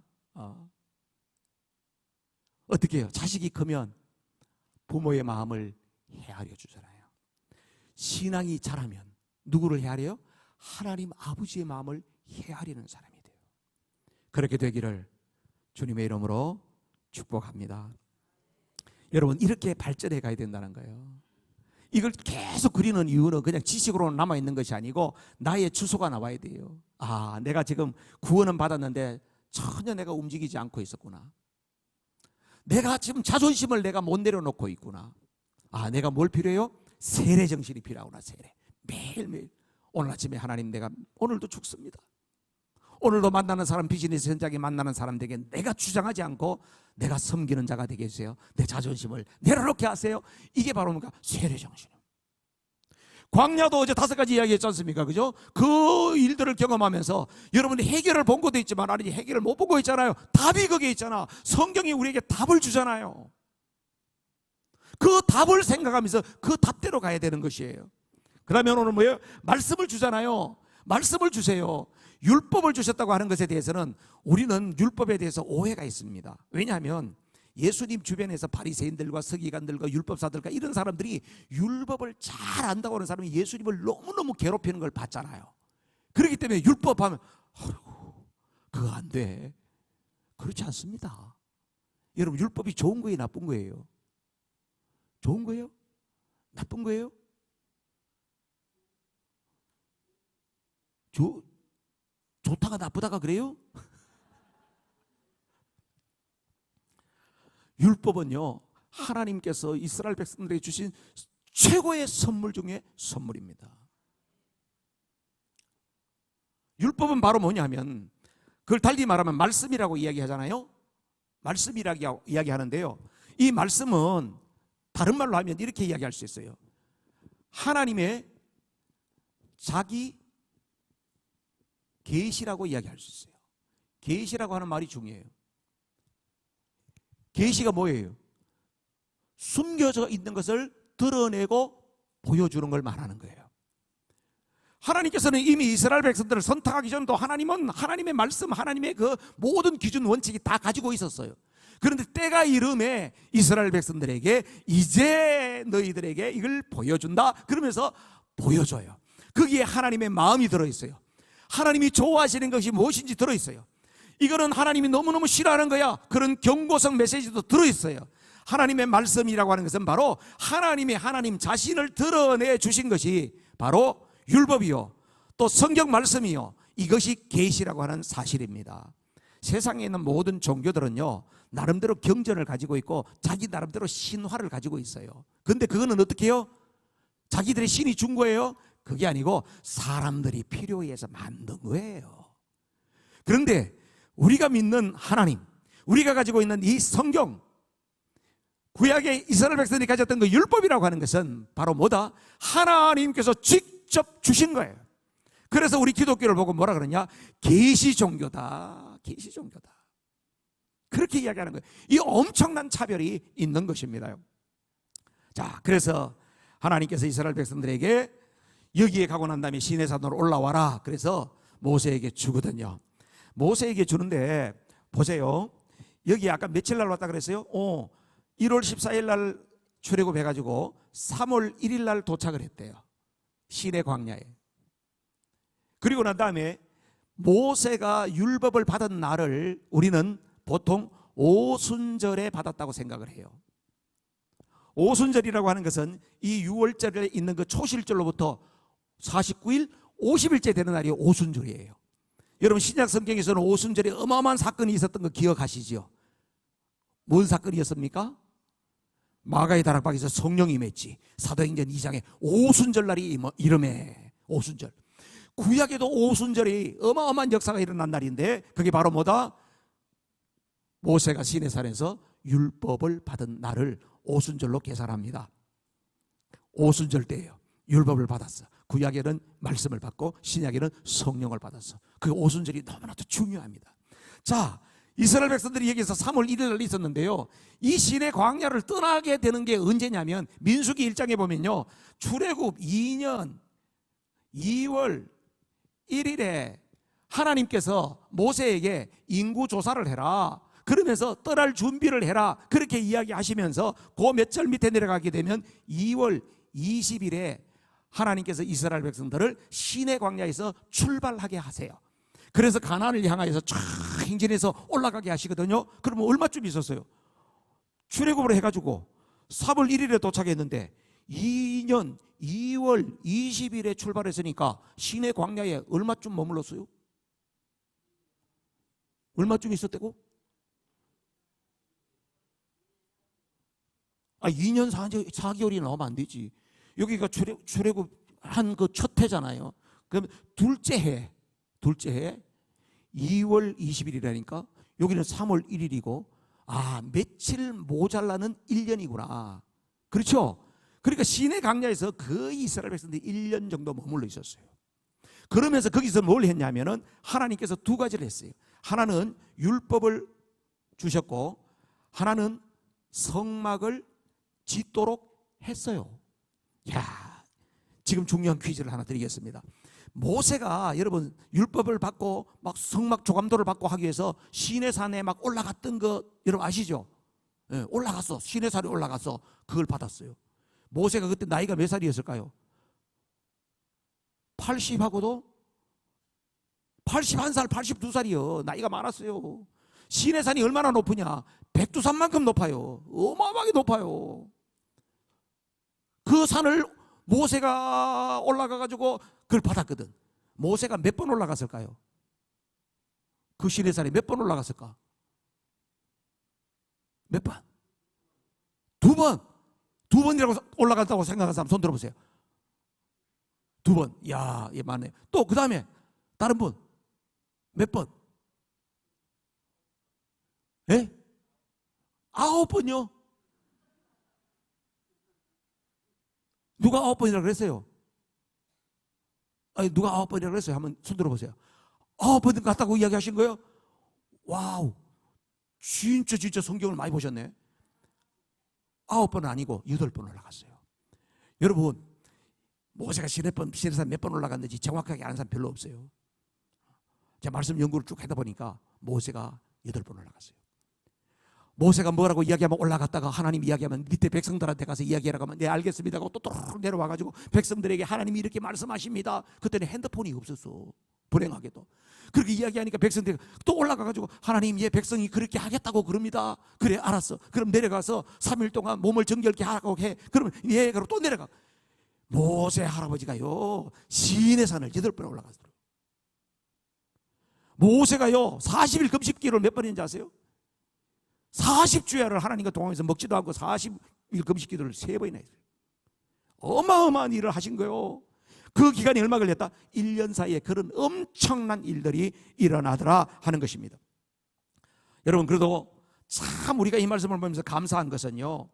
어떻게 해요? 자식이 크면 부모의 마음을 헤아려 주잖아요. 신앙이 자라면 누구를 헤아려요? 하나님 아버지의 마음을 헤아리는 사람이 돼요. 그렇게 되기를 주님의 이름으로 축복합니다. 여러분, 이렇게 발전해 가야 된다는 거예요. 이걸 계속 그리는 이유는 그냥 지식으로 남아있는 것이 아니고 나의 주소가 나와야 돼요. 내가 지금 구원은 받았는데 전혀 내가 움직이지 않고 있었구나. 내가 지금 자존심을 내가 못 내려놓고 있구나. 내가 뭘 필요해요? 세례 정신이 필요하구나. 세례. 매일매일. 오늘 아침에 하나님, 내가 오늘도 죽습니다. 오늘도 만나는 사람, 비즈니스 현장에 만나는 사람들에게 내가 주장하지 않고 내가 섬기는 자가 되게 해주세요. 내 자존심을 내려놓게 하세요. 이게 바로 뭔가 세례 정신. 광야도 어제 5가지 이야기했지 않습니까? 그죠? 그 일들을 경험하면서 여러분이 해결을 본 것도 있지만 아니 해결을 못 본 거 있잖아요. 답이 거기에 있잖아. 성경이 우리에게 답을 주잖아요. 그 답을 생각하면서 그 답대로 가야 되는 것이에요. 그 다음에 오늘 뭐예요? 말씀을 주잖아요. 말씀을 주세요. 율법을 주셨다고 하는 것에 대해서는 우리는 율법에 대해서 오해가 있습니다. 왜냐하면 예수님 주변에서 바리새인들과 서기관들과 율법사들과 이런 사람들이 율법을 잘 안다고 하는 사람이 예수님을 너무너무 괴롭히는 걸 봤잖아요. 그렇기 때문에 율법하면 그거 안 돼. 그렇지 않습니다. 여러분, 율법이 좋은 거예요, 나쁜 거예요? 좋은 거예요? 나쁜 거예요? 좋다가 나쁘다가 그래요? 율법은요, 하나님께서 이스라엘 백성들에게 주신 최고의 선물 중에 선물입니다. 율법은 바로 뭐냐면, 그걸 달리 말하면 말씀이라고 이야기하잖아요. 말씀이라고 이야기하는데요, 이 말씀은 다른 말로 하면 이렇게 이야기할 수 있어요. 하나님의 자기 계시라고 이야기할 수 있어요. 계시라고 하는 말이 중요해요. 계시가 뭐예요? 숨겨져 있는 것을 드러내고 보여주는 걸 말하는 거예요. 하나님께서는 이미 이스라엘 백성들을 선택하기 전도 하나님은 하나님의 말씀, 하나님의 그 모든 기준 원칙이 다 가지고 있었어요. 그런데 때가 이름에 이스라엘 백성들에게 이제 너희들에게 이걸 보여준다 그러면서 보여줘요. 거기에 하나님의 마음이 들어있어요. 하나님이 좋아하시는 것이 무엇인지 들어있어요. 이거는 하나님이 너무너무 싫어하는 거야, 그런 경고성 메시지도 들어있어요. 하나님의 말씀이라고 하는 것은 바로 하나님 자신을 드러내 주신 것이 바로 율법이요, 또 성경 말씀이요, 이것이 계시라고 하는 사실입니다. 세상에 있는 모든 종교들은요, 나름대로 경전을 가지고 있고 자기 나름대로 신화를 가지고 있어요. 근데 그거는 어떻게 해요? 자기들의 신이 준 거예요? 그게 아니고 사람들이 필요에 의해서 만든 거예요. 그런데 우리가 믿는 하나님, 우리가 가지고 있는 이 성경, 구약의 이스라엘 백성이 가졌던 그 율법이라고 하는 것은 바로 뭐다? 하나님께서 직접 주신 거예요. 그래서 우리 기독교를 보고 뭐라 그러냐? 계시 종교다, 계시 종교다, 그렇게 이야기하는 거예요. 이 엄청난 차별이 있는 것입니다. 자, 그래서 하나님께서 이스라엘 백성들에게 여기에 가고 난 다음에 시내산으로 올라와라, 그래서 모세에게 주거든요. 모세에게 주는데 보세요, 여기 아까 며칠 날 왔다 그랬어요? 1월 14일 날 출애굽해가지고 3월 1일 날 도착을 했대요, 시내 광야에. 그리고 난 다음에 모세가 율법을 받은 날을 우리는 보통 오순절에 받았다고 생각을 해요. 오순절이라고 하는 것은 이 6월절에 있는 그 초실절로부터 49일, 50일째 되는 날이 오순절이에요. 여러분, 신약 성경에서는 오순절에 어마어마한 사건이 있었던 거 기억하시죠? 뭔 사건이었습니까? 마가의 다락방에서 성령이 임했지. 사도행전 2장에 오순절 날이 이름에 오순절. 구약에도 오순절이 어마어마한 역사가 일어난 날인데 그게 바로 뭐다? 모세가 시내산에서 율법을 받은 날을 오순절로 계산합니다. 오순절 때예요. 율법을 받았어. 구약에는 말씀을 받고 신약에는 성령을 받았어. 그 오순절이 너무나도 중요합니다. 자, 이스라엘 백성들이 여기서 3월 1일 날 있었는데요, 이 시내 광야를 떠나게 되는 게 언제냐면 민수기 1장에 보면요, 출애굽 2년 2월 1일에 하나님께서 모세에게 인구 조사를 해라, 그러면서 떠날 준비를 해라, 그렇게 이야기하시면서 그 몇 절 밑에 내려가게 되면 2월 20일에 하나님께서 이스라엘 백성들을 시내 광야에서 출발하게 하세요. 그래서 가나안을 향하여서 쫙 행진해서 올라가게 하시거든요. 그러면 얼마쯤 있었어요? 출애굽을 해가지고 3월 1일에 도착했는데 2년 2월 20일에 출발했으니까 시내 광야에 얼마쯤 머물렀어요? 얼마쯤 있었대고? 2년 4개월이 넘으면 안 되지. 여기가 출애굽 한 그 첫 해잖아요. 그럼 둘째 해 2월 20일이라니까 여기는 3월 1일이고 며칠 모자라는 1년이구나. 그렇죠? 그러니까 시내 광야에서 거의 이스라엘 백성들이 1년 정도 머물러 있었어요. 그러면서 거기서 뭘 했냐면은 하나님께서 두 가지를 했어요. 하나는 율법을 주셨고 하나는 성막을 짓도록 했어요. 야, 지금 중요한 퀴즈를 하나 드리겠습니다. 모세가 여러분 율법을 받고 막 성막 조감도를 받고 하기 위해서 시내산에 막 올라갔던 거 여러분 아시죠? 네, 올라갔어. 시내산에 올라가서 그걸 받았어요. 모세가 그때 나이가 몇 살이었을까요? 80하고도 81살, 82살이요. 나이가 많았어요. 시내산이 얼마나 높으냐? 백두산만큼 높아요. 어마어마하게 높아요. 그 산을 모세가 올라가가지고 그걸 받았거든. 모세가 몇 번 올라갔을까요? 그 시내산에 몇 번 올라갔을까? 몇 번? 두 번. 두 번이라고 올라갔다고 생각하는 사람 손 들어보세요. 두 번. 이야, 예, 많네요. 또 그 다음에 다른 분 몇 번? 예? 9번요? 누가 9번이라고 그랬어요? 아니, 누가 9번이라고 그랬어요? 한번 손 들어보세요. 9번 갔다고 이야기하신 거예요? 와우, 진짜 성경을 많이 보셨네. 9번은 아니고 8번 올라갔어요. 여러분, 모세가 시내산 몇 번 올라갔는지 정확하게 아는 사람 별로 없어요. 제가 말씀 연구를 쭉 하다 보니까 모세가 8번 올라갔어요. 모세가 뭐라고 이야기하면 올라갔다가 하나님 이야기하면 밑에 백성들한테 가서 이야기하라고 하면 네 알겠습니다 하고 또 내려와가지고 백성들에게 하나님이 이렇게 말씀하십니다. 그때는 핸드폰이 없었어. 불행하게도. 그렇게 이야기하니까 백성들이 또 올라가가지고 하나님 예 백성이 그렇게 하겠다고 그럽니다. 그래 알았어. 그럼 내려가서 3일 동안 몸을 정결케 하라고 해. 그러면 예 그러고 또 내려가. 모세 할아버지가요 시내산을 8번 올라갔어요. 모세가요 40일 금식기를 몇 번인지 아세요? 40주야를 하나님과 동행해서 먹지도 않고 40일 금식기도를 3번이나 했어요. 어마어마한 일을 하신 거예요. 그 기간이 얼마 걸렸다? 1년 사이에 그런 엄청난 일들이 일어나더라 하는 것입니다. 여러분 그래도 참 우리가 이 말씀을 보면서 감사한 것은요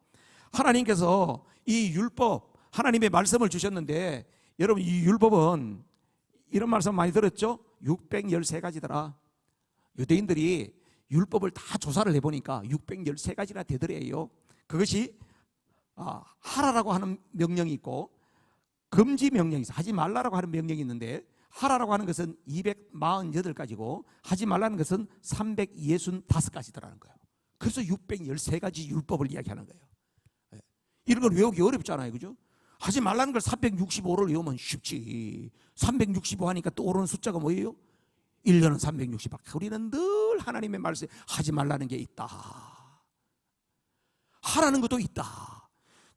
하나님께서 이 율법 하나님의 말씀을 주셨는데 여러분 이 율법은 이런 말씀 많이 들었죠? 613가지더라. 유대인들이 율법을 다 조사를 해보니까 613가지나 되더래요. 그것이 하라라고 하는 명령이 있고 금지 명령이 있어. 하지 말라라고 하는 명령이 있는데 하라라고 하는 것은 248가지고 하지 말라는 것은 365가지더라는 거예요. 그래서 613가지 율법을 이야기하는 거예요. 이런 걸 외우기 어렵잖아요. 그죠? 하지 말라는 걸 365를 외우면 쉽지. 365 하니까 또 오르는 숫자가 뭐예요? 1년은 360. 우리는 늘 하나님의 말씀에 하지 말라는 게 있다. 하라는 것도 있다.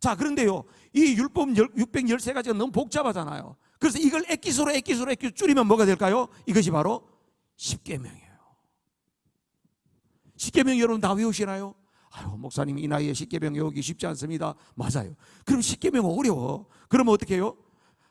자, 그런데요, 이 율법 613가지가 너무 복잡하잖아요. 그래서 이걸 액기수로 줄이면 뭐가 될까요? 이것이 바로 십계명이에요. 십계명 여러분 다 외우시나요? 아유, 목사님 이 나이에 십계명 외우기 쉽지 않습니다. 맞아요. 그럼 십계명은 어려워. 그러면 어떻게 해요?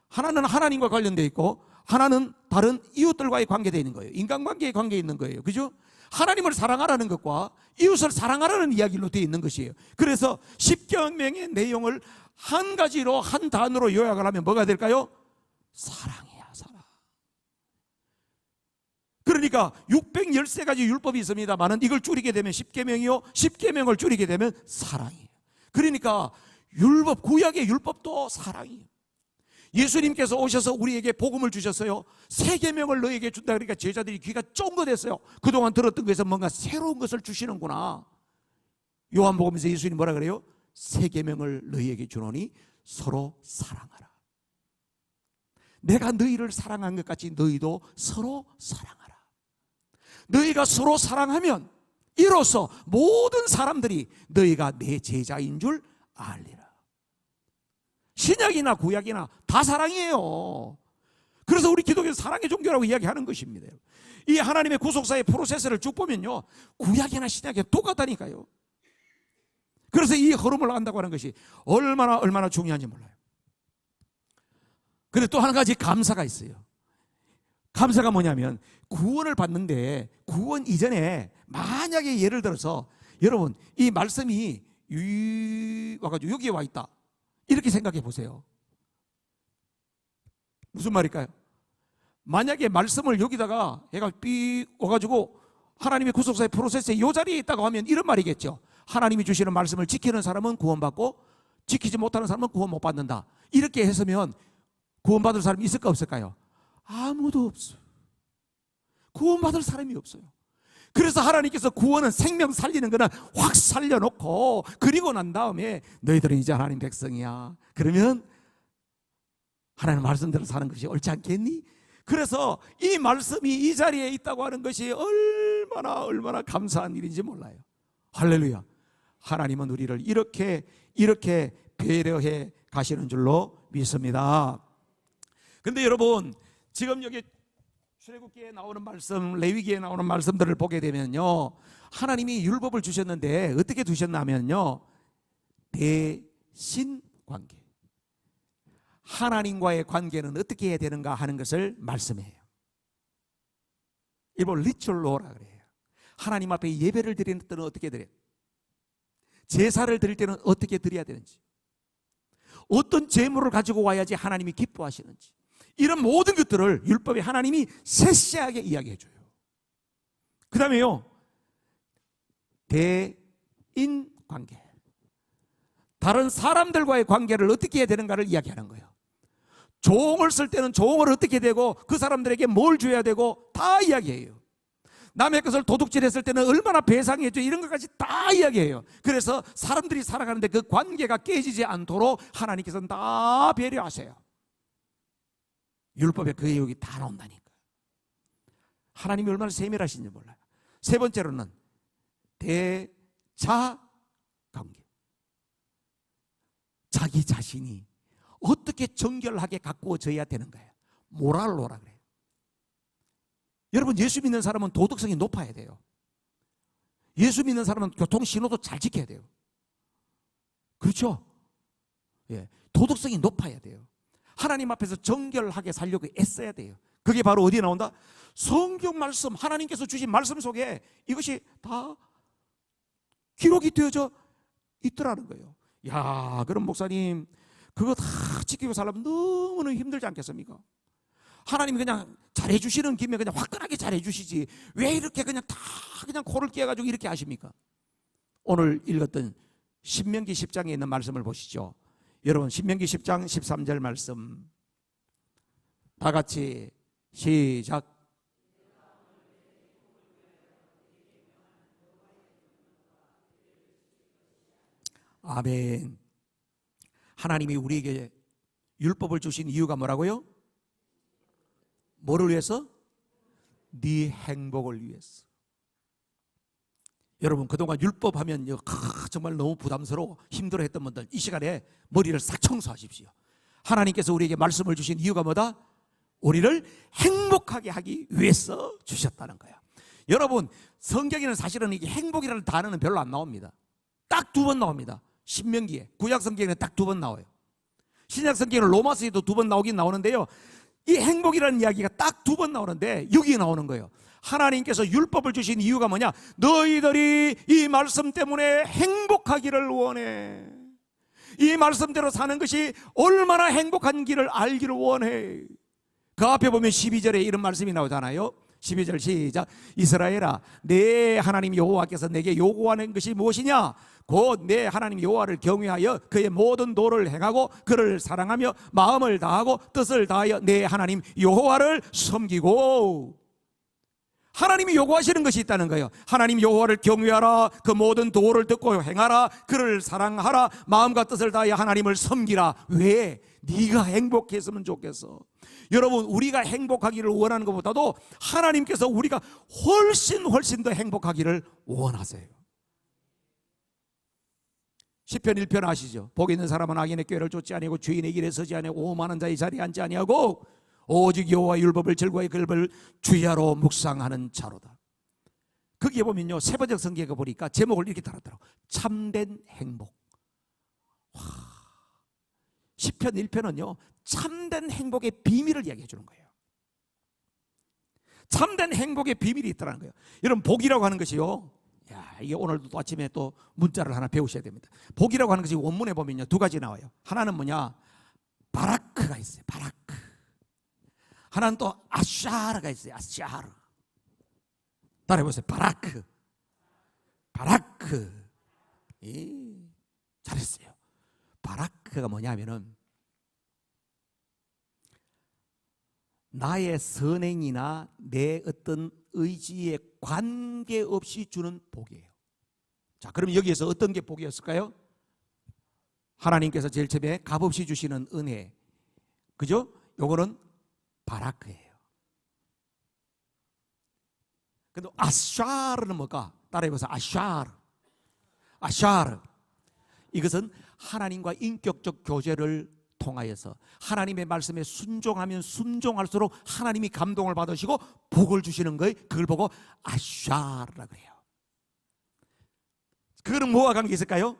하나는 하나님과 관련되어 있고 하나는 다른 이웃들과의 관계되어 있는 거예요. 인간관계에 관계에 있는 거예요. 그죠? 하나님을 사랑하라는 것과 이웃을 사랑하라는 이야기로 되어 있는 것이에요. 그래서 십계명의 내용을 한 가지로 한 단어로 요약을 하면 뭐가 될까요? 사랑이야, 사랑. 그러니까 613가지 율법이 있습니다만은 이걸 줄이게 되면 십계명이요, 십계명을 줄이게 되면 사랑이에요. 그러니까 율법, 구약의 율법도 사랑이에요. 예수님께서 오셔서 우리에게 복음을 주셨어요. 새 계명을 너에게 준다 그러니까 제자들이 귀가 쫑긋했어요. 그동안 들었던 것에서 뭔가 새로운 것을 주시는구나. 요한복음에서 예수님이 뭐라 그래요? 새 계명을 너희에게 주노니 서로 사랑하라. 내가 너희를 사랑한 것 같이 너희도 서로 사랑하라. 너희가 서로 사랑하면 이로써 모든 사람들이 너희가 내 제자인 줄 알리라. 신약이나 구약이나 다 사랑이에요. 그래서 우리 기독교에서 사랑의 종교라고 이야기하는 것입니다. 이 하나님의 구속사의 프로세스를 쭉 보면요, 구약이나 신약이 똑같다니까요. 그래서 이 흐름을 안다고 하는 것이 얼마나 중요한지 몰라요. 그런데 또 한 가지 감사가 있어요. 감사가 뭐냐면 구원을 받는데 구원 이전에 만약에 예를 들어서 여러분 이 말씀이 와가지고 여기에 와 있다 이렇게 생각해 보세요. 무슨 말일까요? 만약에 말씀을 여기다가 얘가 삐 와가지고 하나님의 구속사의 프로세스에 이 자리에 있다고 하면 이런 말이겠죠. 하나님이 주시는 말씀을 지키는 사람은 구원받고 지키지 못하는 사람은 구원 못 받는다. 이렇게 했으면 구원받을 사람이 있을까 없을까요? 아무도 없어요. 구원받을 사람이 없어요. 그래서 하나님께서 구원은 생명 살리는 거는 확 살려놓고 그리고 난 다음에 너희들은 이제 하나님 백성이야. 그러면 하나님 말씀대로 사는 것이 옳지 않겠니? 그래서 이 말씀이 이 자리에 있다고 하는 것이 얼마나 감사한 일인지 몰라요. 할렐루야. 하나님은 우리를 이렇게 배려해 가시는 줄로 믿습니다. 근데 여러분 지금 여기 출애굽기에 나오는 말씀, 레위기에 나오는 말씀들을 보게 되면요, 하나님이 율법을 주셨는데 어떻게 두셨냐면요, 대신 관계, 하나님과의 관계는 어떻게 해야 되는가 하는 것을 말씀해요. 일본 리추얼로라 그래요. 하나님 앞에 예배를 드리는 때는 어떻게 드려요? 제사를 드릴 때는 어떻게 드려야 되는지, 어떤 제물을 가지고 와야지 하나님이 기뻐하시는지, 이런 모든 것들을 율법에 하나님이 세세하게 이야기해 줘요. 그 다음에요, 대인관계, 다른 사람들과의 관계를 어떻게 해야 되는가를 이야기하는 거예요. 종을 쓸 때는 종을 어떻게 되고 그 사람들에게 뭘 줘야 되고 다 이야기해요. 남의 것을 도둑질했을 때는 얼마나 배상해줘, 이런 것까지 다 이야기해요. 그래서 사람들이 살아가는데 그 관계가 깨지지 않도록 하나님께서는 다 배려하세요. 율법에 그 내용이 다 나온다니까. 하나님이 얼마나 세밀하신지 몰라요. 세 번째로는 대자 관계. 자기 자신이 어떻게 정결하게 가꾸어져야 되는 거예요. 모랄로라 그래요. 여러분, 예수 믿는 사람은 도덕성이 높아야 돼요. 예수 믿는 사람은 교통신호도 잘 지켜야 돼요. 그렇죠? 예, 도덕성이 높아야 돼요. 하나님 앞에서 정결하게 살려고 애써야 돼요. 그게 바로 어디에 나온다? 성경 말씀, 하나님께서 주신 말씀 속에 이것이 다 기록이 되어져 있더라는 거예요. 야, 그럼 목사님, 그거 다 지키고 살려면 너무나 힘들지 않겠습니까? 하나님이 그냥 잘해주시는 김에 그냥 화끈하게 잘해주시지 왜 이렇게 그냥 다 그냥 코를 깨가지고 이렇게 하십니까? 오늘 읽었던 신명기 10장에 있는 말씀을 보시죠. 여러분, 신명기 10장 13절 말씀 다 같이 시작. 아멘. 하나님이 우리에게 율법을 주신 이유가 뭐라고요? 뭐를 위해서? 네 행복을 위해서. 여러분, 그동안 율법 하면 정말 너무 부담스러워 힘들어했던 분들, 이 시간에 머리를 싹 청소하십시오. 하나님께서 우리에게 말씀을 주신 이유가 뭐다? 우리를 행복하게 하기 위해서 주셨다는 거야. 여러분, 성경에는 사실은 이게 행복이라는 단어는 별로 안 나옵니다. 딱 2번 나옵니다. 신명기에, 구약 성경에는 딱 2번 나와요. 신약 성경에는 로마서에도 2번 나오긴 나오는데요, 이 행복이라는 이야기가 딱 2번 나오는데 여기 나오는 거예요. 하나님께서 율법을 주신 이유가 뭐냐? 너희들이 이 말씀 때문에 행복하기를 원해. 이 말씀대로 사는 것이 얼마나 행복한 길을 알기를 원해. 그 앞에 보면 12절에 이런 말씀이 나오잖아요. 12절 시작. 이스라엘아, 내 하나님 여호와께서 내게 요구하는 것이 무엇이냐? 곧 내 하나님 여호와를 경외하여 그의 모든 도를 행하고 그를 사랑하며 마음을 다하고 뜻을 다하여 내 하나님 여호와를 섬기고. 하나님이 요구하시는 것이 있다는 거예요. 하나님 여호와를 경외하라, 그 모든 도를 듣고 행하라, 그를 사랑하라, 마음과 뜻을 다하여 하나님을 섬기라. 왜? 네가 행복했으면 좋겠어. 여러분, 우리가 행복하기를 원하는 것보다도 하나님께서 우리가 훨씬 더 행복하기를 원하세요. 시편 1편 아시죠? 복 있는 사람은 악인의 꾀를 쫓지 아니하고 죄인의 길에 서지 아니하고 오만한 자의 자리에 앉지 아니하고 오직 여호와의 율법을 즐거이 글을 주야로 묵상하는 자로다. 거기에 보면요, 세번역 성경에 보니까 제목을 이렇게 달았더라고. 참된 행복. 와, 시편 1편은요 참된 행복의 비밀을 이야기해 주는 거예요. 참된 행복의 비밀이 있다는 거예요. 여러분, 복이라고 하는 것이요, 야, 이게 오늘도 또 아침에 또 문자를 하나 배우셔야 됩니다. 복이라고 하는 것이 원문에 보면요 2가지 나와요. 하나는 뭐냐? 바라크가 있어요. 바라크. 하나는 또 아샤르가 있어요. 아샤르. 따라해보세요. 바라크. 바라크. 잘했어요. 바라크가 뭐냐면은 나의 선행이나 내 어떤 의지에 관계없이 주는 복이에요. 자, 그럼 여기에서 어떤 게 복이었을까요? 하나님께서 제일 처음에 값없이 주시는 은혜, 그죠? 요거는 바라크예요. 근데 아샤르는 뭘까? 따라해보세요. 아샤르. 아샤르. 이것은 하나님과 인격적 교제를 통하여서 하나님의 말씀에 순종하면 순종할수록 하나님이 감동을 받으시고 복을 주시는 거예요. 그걸 보고 아샤르라고 그래요. 그거는 뭐와 관계 있을까요?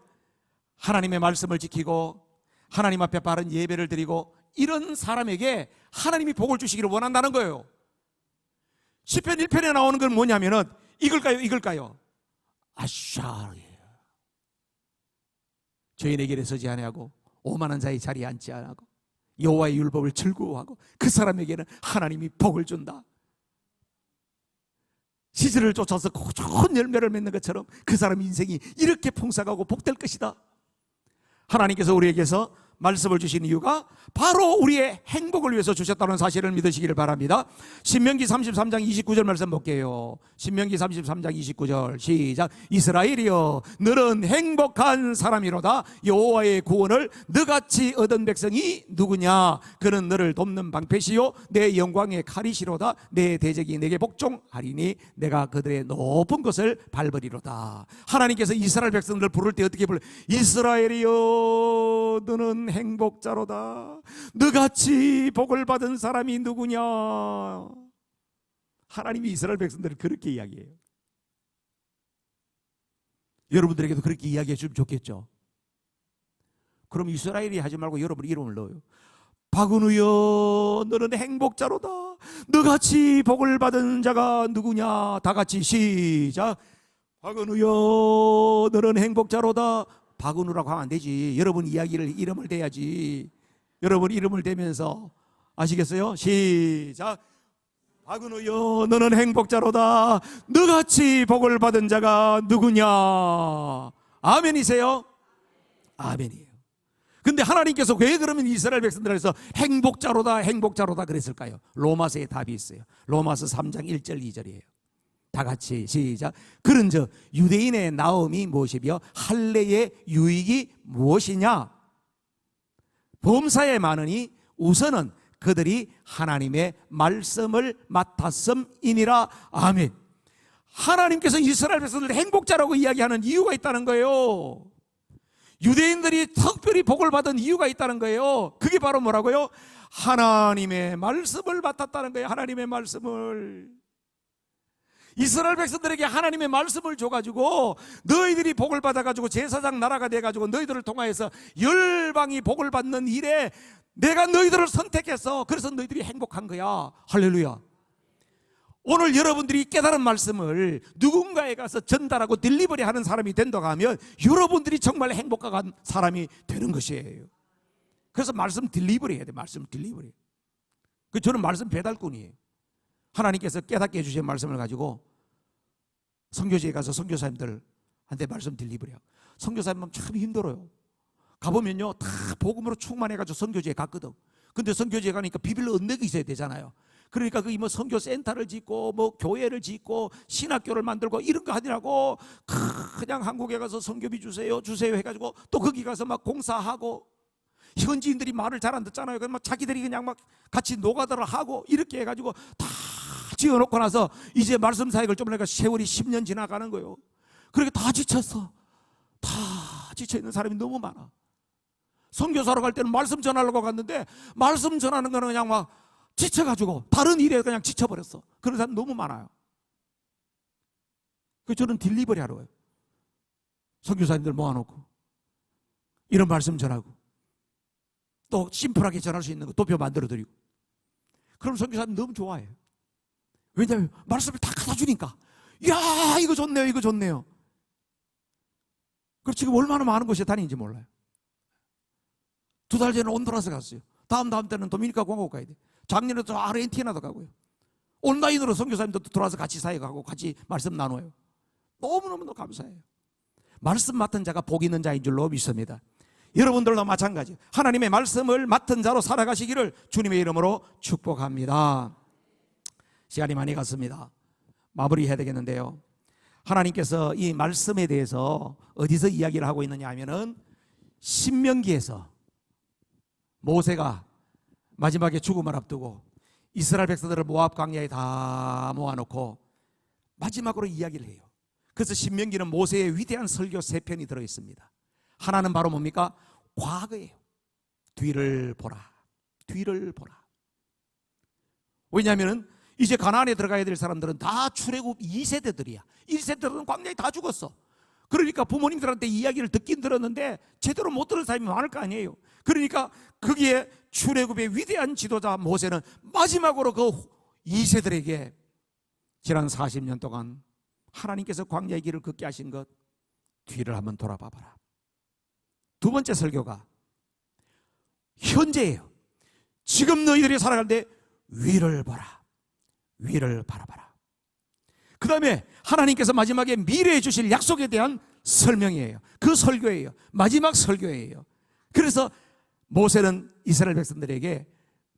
하나님의 말씀을 지키고 하나님 앞에 바른 예배를 드리고 이런 사람에게 하나님이 복을 주시기를 원한다는 거예요. 시편 1편에 나오는 건 뭐냐면은 이걸까요? 아샤르예요. 죄인의 길에 서지 아니하고 오만한 자의 자리에 앉지 않고 여호와의 율법을 즐거워하고 그 사람에게는 하나님이 복을 준다. 시절을 쫓아서 좋은 열매를 맺는 것처럼 그 사람 인생이 이렇게 풍성하고 복될 것이다. 하나님께서 우리에게서 말씀을 주신 이유가 바로 우리의 행복을 위해서 주셨다는 사실을 믿으시기를 바랍니다. 신명기 33장 29절 말씀 볼게요. 신명기 33장 29절 시작. 이스라엘이여 너는 행복한 사람이로다. 여호와의 구원을 너같이 얻은 백성이 누구냐? 그는 너를 돕는 방패시요 내 영광의 칼이시로다. 내 대적이 내게 복종하리니 내가 그들의 높은 것을 밟으리로다. 하나님께서 이스라엘 백성들을 부를 때 어떻게 불러요? 이스라엘이여 너는 행복자로다. 너같이 복을 받은 사람이 누구냐? 하나님이 이스라엘 백성들을 그렇게 이야기해요. 여러분들에게도 그렇게 이야기해 주면 좋겠죠. 그럼 이스라엘이 하지 말고 여러분 이름을 넣어요. 박은우여 너는 행복자로다. 너같이 복을 받은 자가 누구냐? 다 같이 시작. 박은우여 너는 행복자로다. 박은우라고 하면 안 되지. 여러분 이름을 대야지. 여러분 이름을 대면서 아시겠어요? 시작. 박은우여 너는 행복자로다. 너같이 복을 받은 자가 누구냐? 아멘이세요? 아멘이에요. 근데 하나님께서 왜 그러면 이스라엘 백성들에서 행복자로다 행복자로다 그랬을까요? 로마서에 답이 있어요. 로마서 3장 1절 2절이에요. 다 같이 시작. 그런즉 유대인의 나음이 무엇이며 할례의 유익이 무엇이냐? 범사에 많으니 우선은 그들이 하나님의 말씀을 맡았음이니라. 아멘. 하나님께서 이스라엘 백성들을 행복자라고 이야기하는 이유가 있다는 거예요. 유대인들이 특별히 복을 받은 이유가 있다는 거예요. 그게 바로 뭐라고요? 하나님의 말씀을 맡았다는 거예요. 하나님의 말씀을. 이스라엘 백성들에게 하나님의 말씀을 줘가지고 너희들이 복을 받아가지고 제사장 나라가 돼가지고 너희들을 통하여서 열방이 복을 받는 일에 내가 너희들을 선택해서 그래서 너희들이 행복한 거야. 할렐루야. 오늘 여러분들이 깨달은 말씀을 누군가에 가서 전달하고 딜리버리 하는 사람이 된다고 하면 여러분들이 정말 행복한 사람이 되는 것이에요. 그래서 말씀 딜리버리 해야 돼. 말씀 딜리버리. 저는 말씀 배달꾼이에요. 하나님께서 깨닫게 해주신 말씀을 가지고 선교지에 가서 선교사님들한테 말씀 딜리버리하고. 선교사님은 참 힘들어요. 가보면요 다 복음으로 충만해가지고 선교지에 갔거든. 근데 선교지에 가니까 비빌 언덕이 있어야 되잖아요. 그러니까 그 뭐 선교센터를 짓고 뭐 교회를 짓고 신학교를 만들고 이런 거 하느라고 그냥 한국에 가서 선교비 주세요 해가지고 또 거기 가서 막 공사하고 현지인들이 말을 잘 안 듣잖아요. 그럼 막 자기들이 그냥 막 같이 노가다를 하고 이렇게 해가지고 다 지어놓고 나서 이제 말씀 사역을 좀 하니까 세월이 10년 지나가는 거예요. 그러니까 다 지쳤어. 다 지쳐있는 사람이 너무 많아. 선교사로 갈 때는 말씀 전하려고 갔는데 말씀 전하는 거는 그냥 막 지쳐가지고 다른 일에 그냥 지쳐버렸어. 그런 사람 너무 많아요. 그래서 저는 딜리버리 하러 가요. 선교사님들 모아놓고 이런 말씀 전하고 또 심플하게 전할 수 있는 거 도표 만들어드리고. 그럼 선교사님 너무 좋아해요. 왜냐하면 말씀을 다 갖다 주니까 야 이거 좋네요 이거 좋네요. 그리고 지금 얼마나 많은 곳에 다니는지 몰라요. 2달 전에 온두라스 갔어요. 다음 때는 도미니카 공화국 가야 돼. 작년에도 아르헨티나도 가고요. 온라인으로 선교사님도 들어와서 같이 사역하고 같이 말씀 나눠요. 너무너무 감사해요. 말씀 맡은 자가 복 있는 자인 줄로 믿습니다. 여러분들도 마찬가지. 하나님의 말씀을 맡은 자로 살아가시기를 주님의 이름으로 축복합니다. 시간이 많이 갔습니다. 마무리해야 되겠는데요. 하나님께서 이 말씀에 대해서 어디서 이야기를 하고 있느냐 하면은 신명기에서 모세가 마지막에 죽음을 앞두고 이스라엘 백성들을 모압 광야에 다 모아놓고 마지막으로 이야기를 해요. 그래서 신명기는 모세의 위대한 설교 3편이 들어있습니다. 하나는 바로 뭡니까? 과거예요. 뒤를 보라. 뒤를 보라. 왜냐하면 이제 가나안에 들어가야 될 사람들은 다 출애굽 2세대들이야. 1세대들은 광야에 다 죽었어. 그러니까 부모님들한테 이야기를 듣긴 들었는데 제대로 못 들은 사람이 많을 거 아니에요. 그러니까 거기에 출애굽의 위대한 지도자 모세는 마지막으로 그 2세들에게 지난 40년 동안 하나님께서 광야의 길을 걷게 하신 것 뒤를 한번 돌아봐 봐라. 두 번째 설교가 현재예요. 지금 너희들이 살아갈 때 위를 보라. 위를 바라봐라. 그 다음에 하나님께서 마지막에 미래에 주실 약속에 대한 설명이에요. 그 설교예요. 마지막 설교예요. 그래서 모세는 이스라엘 백성들에게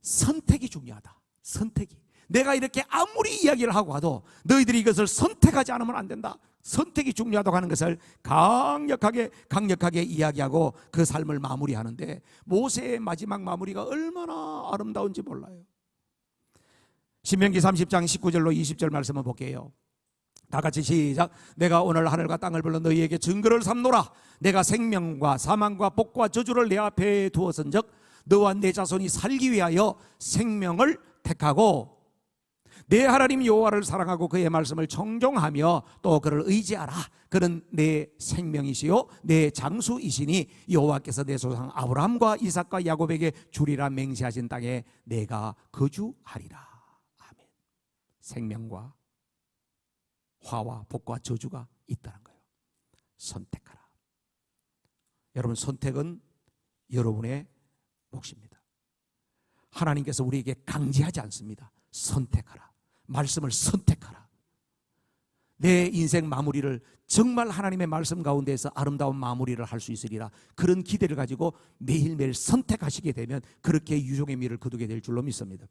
선택이 중요하다. 선택이. 내가 이렇게 아무리 이야기를 하고 가도 너희들이 이것을 선택하지 않으면 안 된다. 선택이 중요하다고 하는 것을 강력하게 이야기하고 그 삶을 마무리하는데, 모세의 마지막 마무리가 얼마나 아름다운지 몰라요. 신명기 30장 19절로 20절 말씀을 볼게요. 다 같이 시작. 내가 오늘 하늘과 땅을 불러 너희에게 증거를 삼노라. 내가 생명과 사망과 복과 저주를 내 앞에 두었은즉 너와 내 자손이 살기 위하여 생명을 택하고 내 하나님 여호와를 사랑하고 그의 말씀을 청종하며 또 그를 의지하라. 그는 내 생명이시요 내 장수이시니 여호와께서 내 조상 아브라함과 이삭과 야곱에게 주리라 맹세하신 땅에 내가 거주하리라. 아멘. 생명과 화와 복과 저주가 있다는 거예요. 선택하라. 여러분, 선택은 여러분의 몫입니다. 하나님께서 우리에게 강제하지 않습니다. 선택하라. 말씀을 선택하라. 내 인생 마무리를 정말 하나님의 말씀 가운데서 아름다운 마무리를 할 수 있으리라. 그런 기대를 가지고 매일매일 선택하시게 되면 그렇게 유종의 미를 거두게 될 줄로 믿습니다.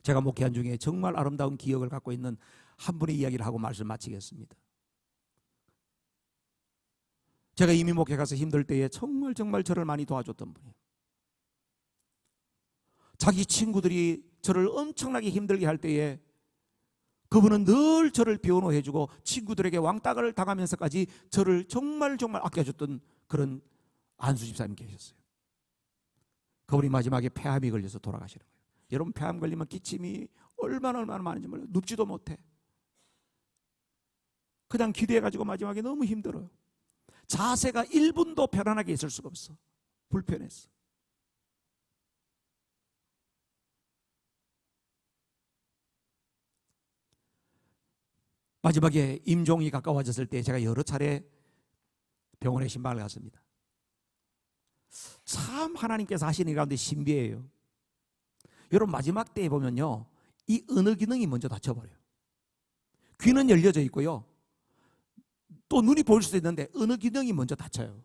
제가 목회한 중에 정말 아름다운 기억을 갖고 있는 한 분의 이야기를 하고 말씀 마치겠습니다. 제가 이미 목회 가서 힘들 때에 정말 저를 많이 도와줬던 분이에요. 자기 친구들이 저를 엄청나게 힘들게 할 때에 그분은 늘 저를 변호해주고 친구들에게 왕따를 당하면서까지 저를 정말 아껴줬던 그런 안수 집사님 계셨어요. 그분이 마지막에 폐암이 걸려서 돌아가시는 거예요. 여러분, 폐암 걸리면 기침이 얼마나 많은지 몰라요. 눕지도 못해. 그냥 기대해가지고 마지막에 너무 힘들어요. 자세가 1분도 편안하게 있을 수가 없어. 불편했어. 마지막에 임종이 가까워졌을 때 제가 여러 차례 병원에 신방을 갔습니다. 참 하나님께서 하시는 일 가운데 신비해요. 여러분, 마지막 때에 보면요, 이 어느 기능이 먼저 닫혀버려요. 귀는 열려져 있고요, 또 눈이 보일 수도 있는데 어느 기능이 먼저 닫혀요.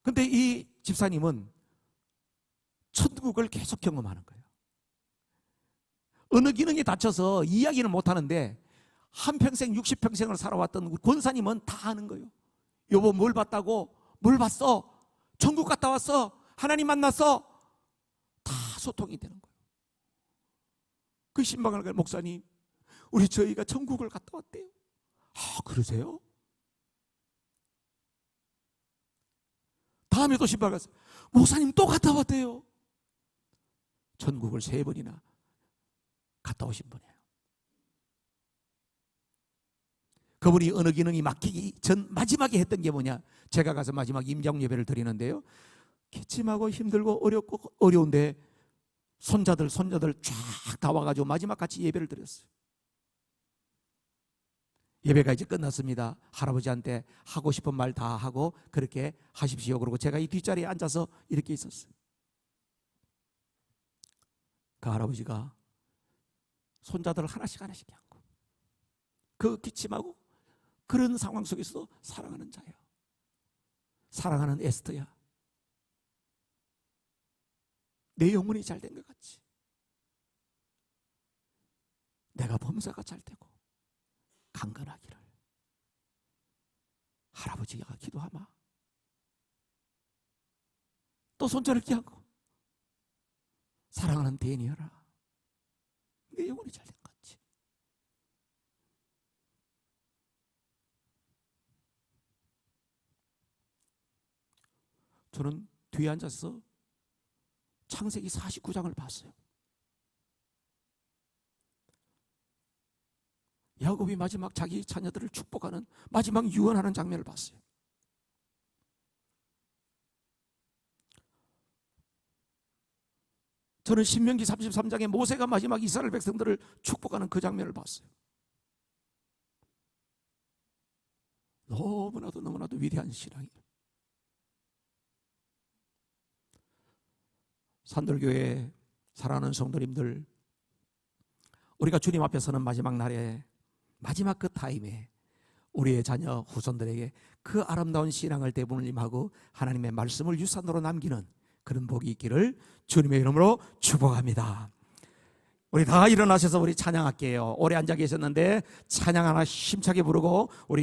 근데 이 집사님은 천국을 계속 경험하는 거예요. 어느 기능이 닫혀서 이야기는 못하는데 한평생 60평생을 살아왔던 권사님은 다 아는 거예요. 여보, 뭘 봤다고? 뭘 봤어? 천국 갔다 왔어? 하나님 만났어? 다 소통이 되는 거예요. 그 신방을 갈 목사님, 우리 저희가 천국을 갔다 왔대요. 아, 그러세요? 다음에 또 신방을 갔어요. 목사님 또 갔다 왔대요. 천국을 3번이나 갔다 오신 분이에요. 그분이 어느 기능이 막히기 전 마지막에 했던 게 뭐냐? 제가 가서 마지막 임종 예배를 드리는데요, 기침하고 힘들고 어렵고 어려운데 손자들 손녀들 쫙 다 와가지고 마지막 같이 예배를 드렸어요. 예배가 이제 끝났습니다. 할아버지한테 하고 싶은 말 다 하고 그렇게 하십시오. 그러고 제가 이 뒷자리에 앉아서 이렇게 있었어요. 그 할아버지가 손자들을 하나씩 안고 그 기침하고 그런 상황 속에서도 사랑하는 자야, 사랑하는 에스터야, 내 영혼이 잘 된 것 같지, 내가 범사가 잘 되고 강건하기를 할아버지가 기도하마. 또 손자를 끼얹고 사랑하는 대인이여라, 내 영혼이 잘 된 것 같지. 저는 뒤에 앉아서 창세기 49장을 봤어요. 야곱이 마지막 자기 자녀들을 축복하는, 마지막 유언하는 장면을 봤어요. 저는 신명기 33장에 모세가 마지막 이스라엘 백성들을 축복하는 그 장면을 봤어요. 너무나도 위대한 신앙이에요. 산돌교회 사랑하는 성도님들, 우리가 주님 앞에 서는 마지막 날에, 마지막 그 타임에 우리의 자녀 후손들에게 그 아름다운 신앙을 대부님하고 하나님의 말씀을 유산으로 남기는 그런 복이 있기를 주님의 이름으로 축복합니다. 우리 다 일어나셔서 우리 찬양할게요. 오래 앉아 계셨는데 찬양 하나 힘차게 부르고 우리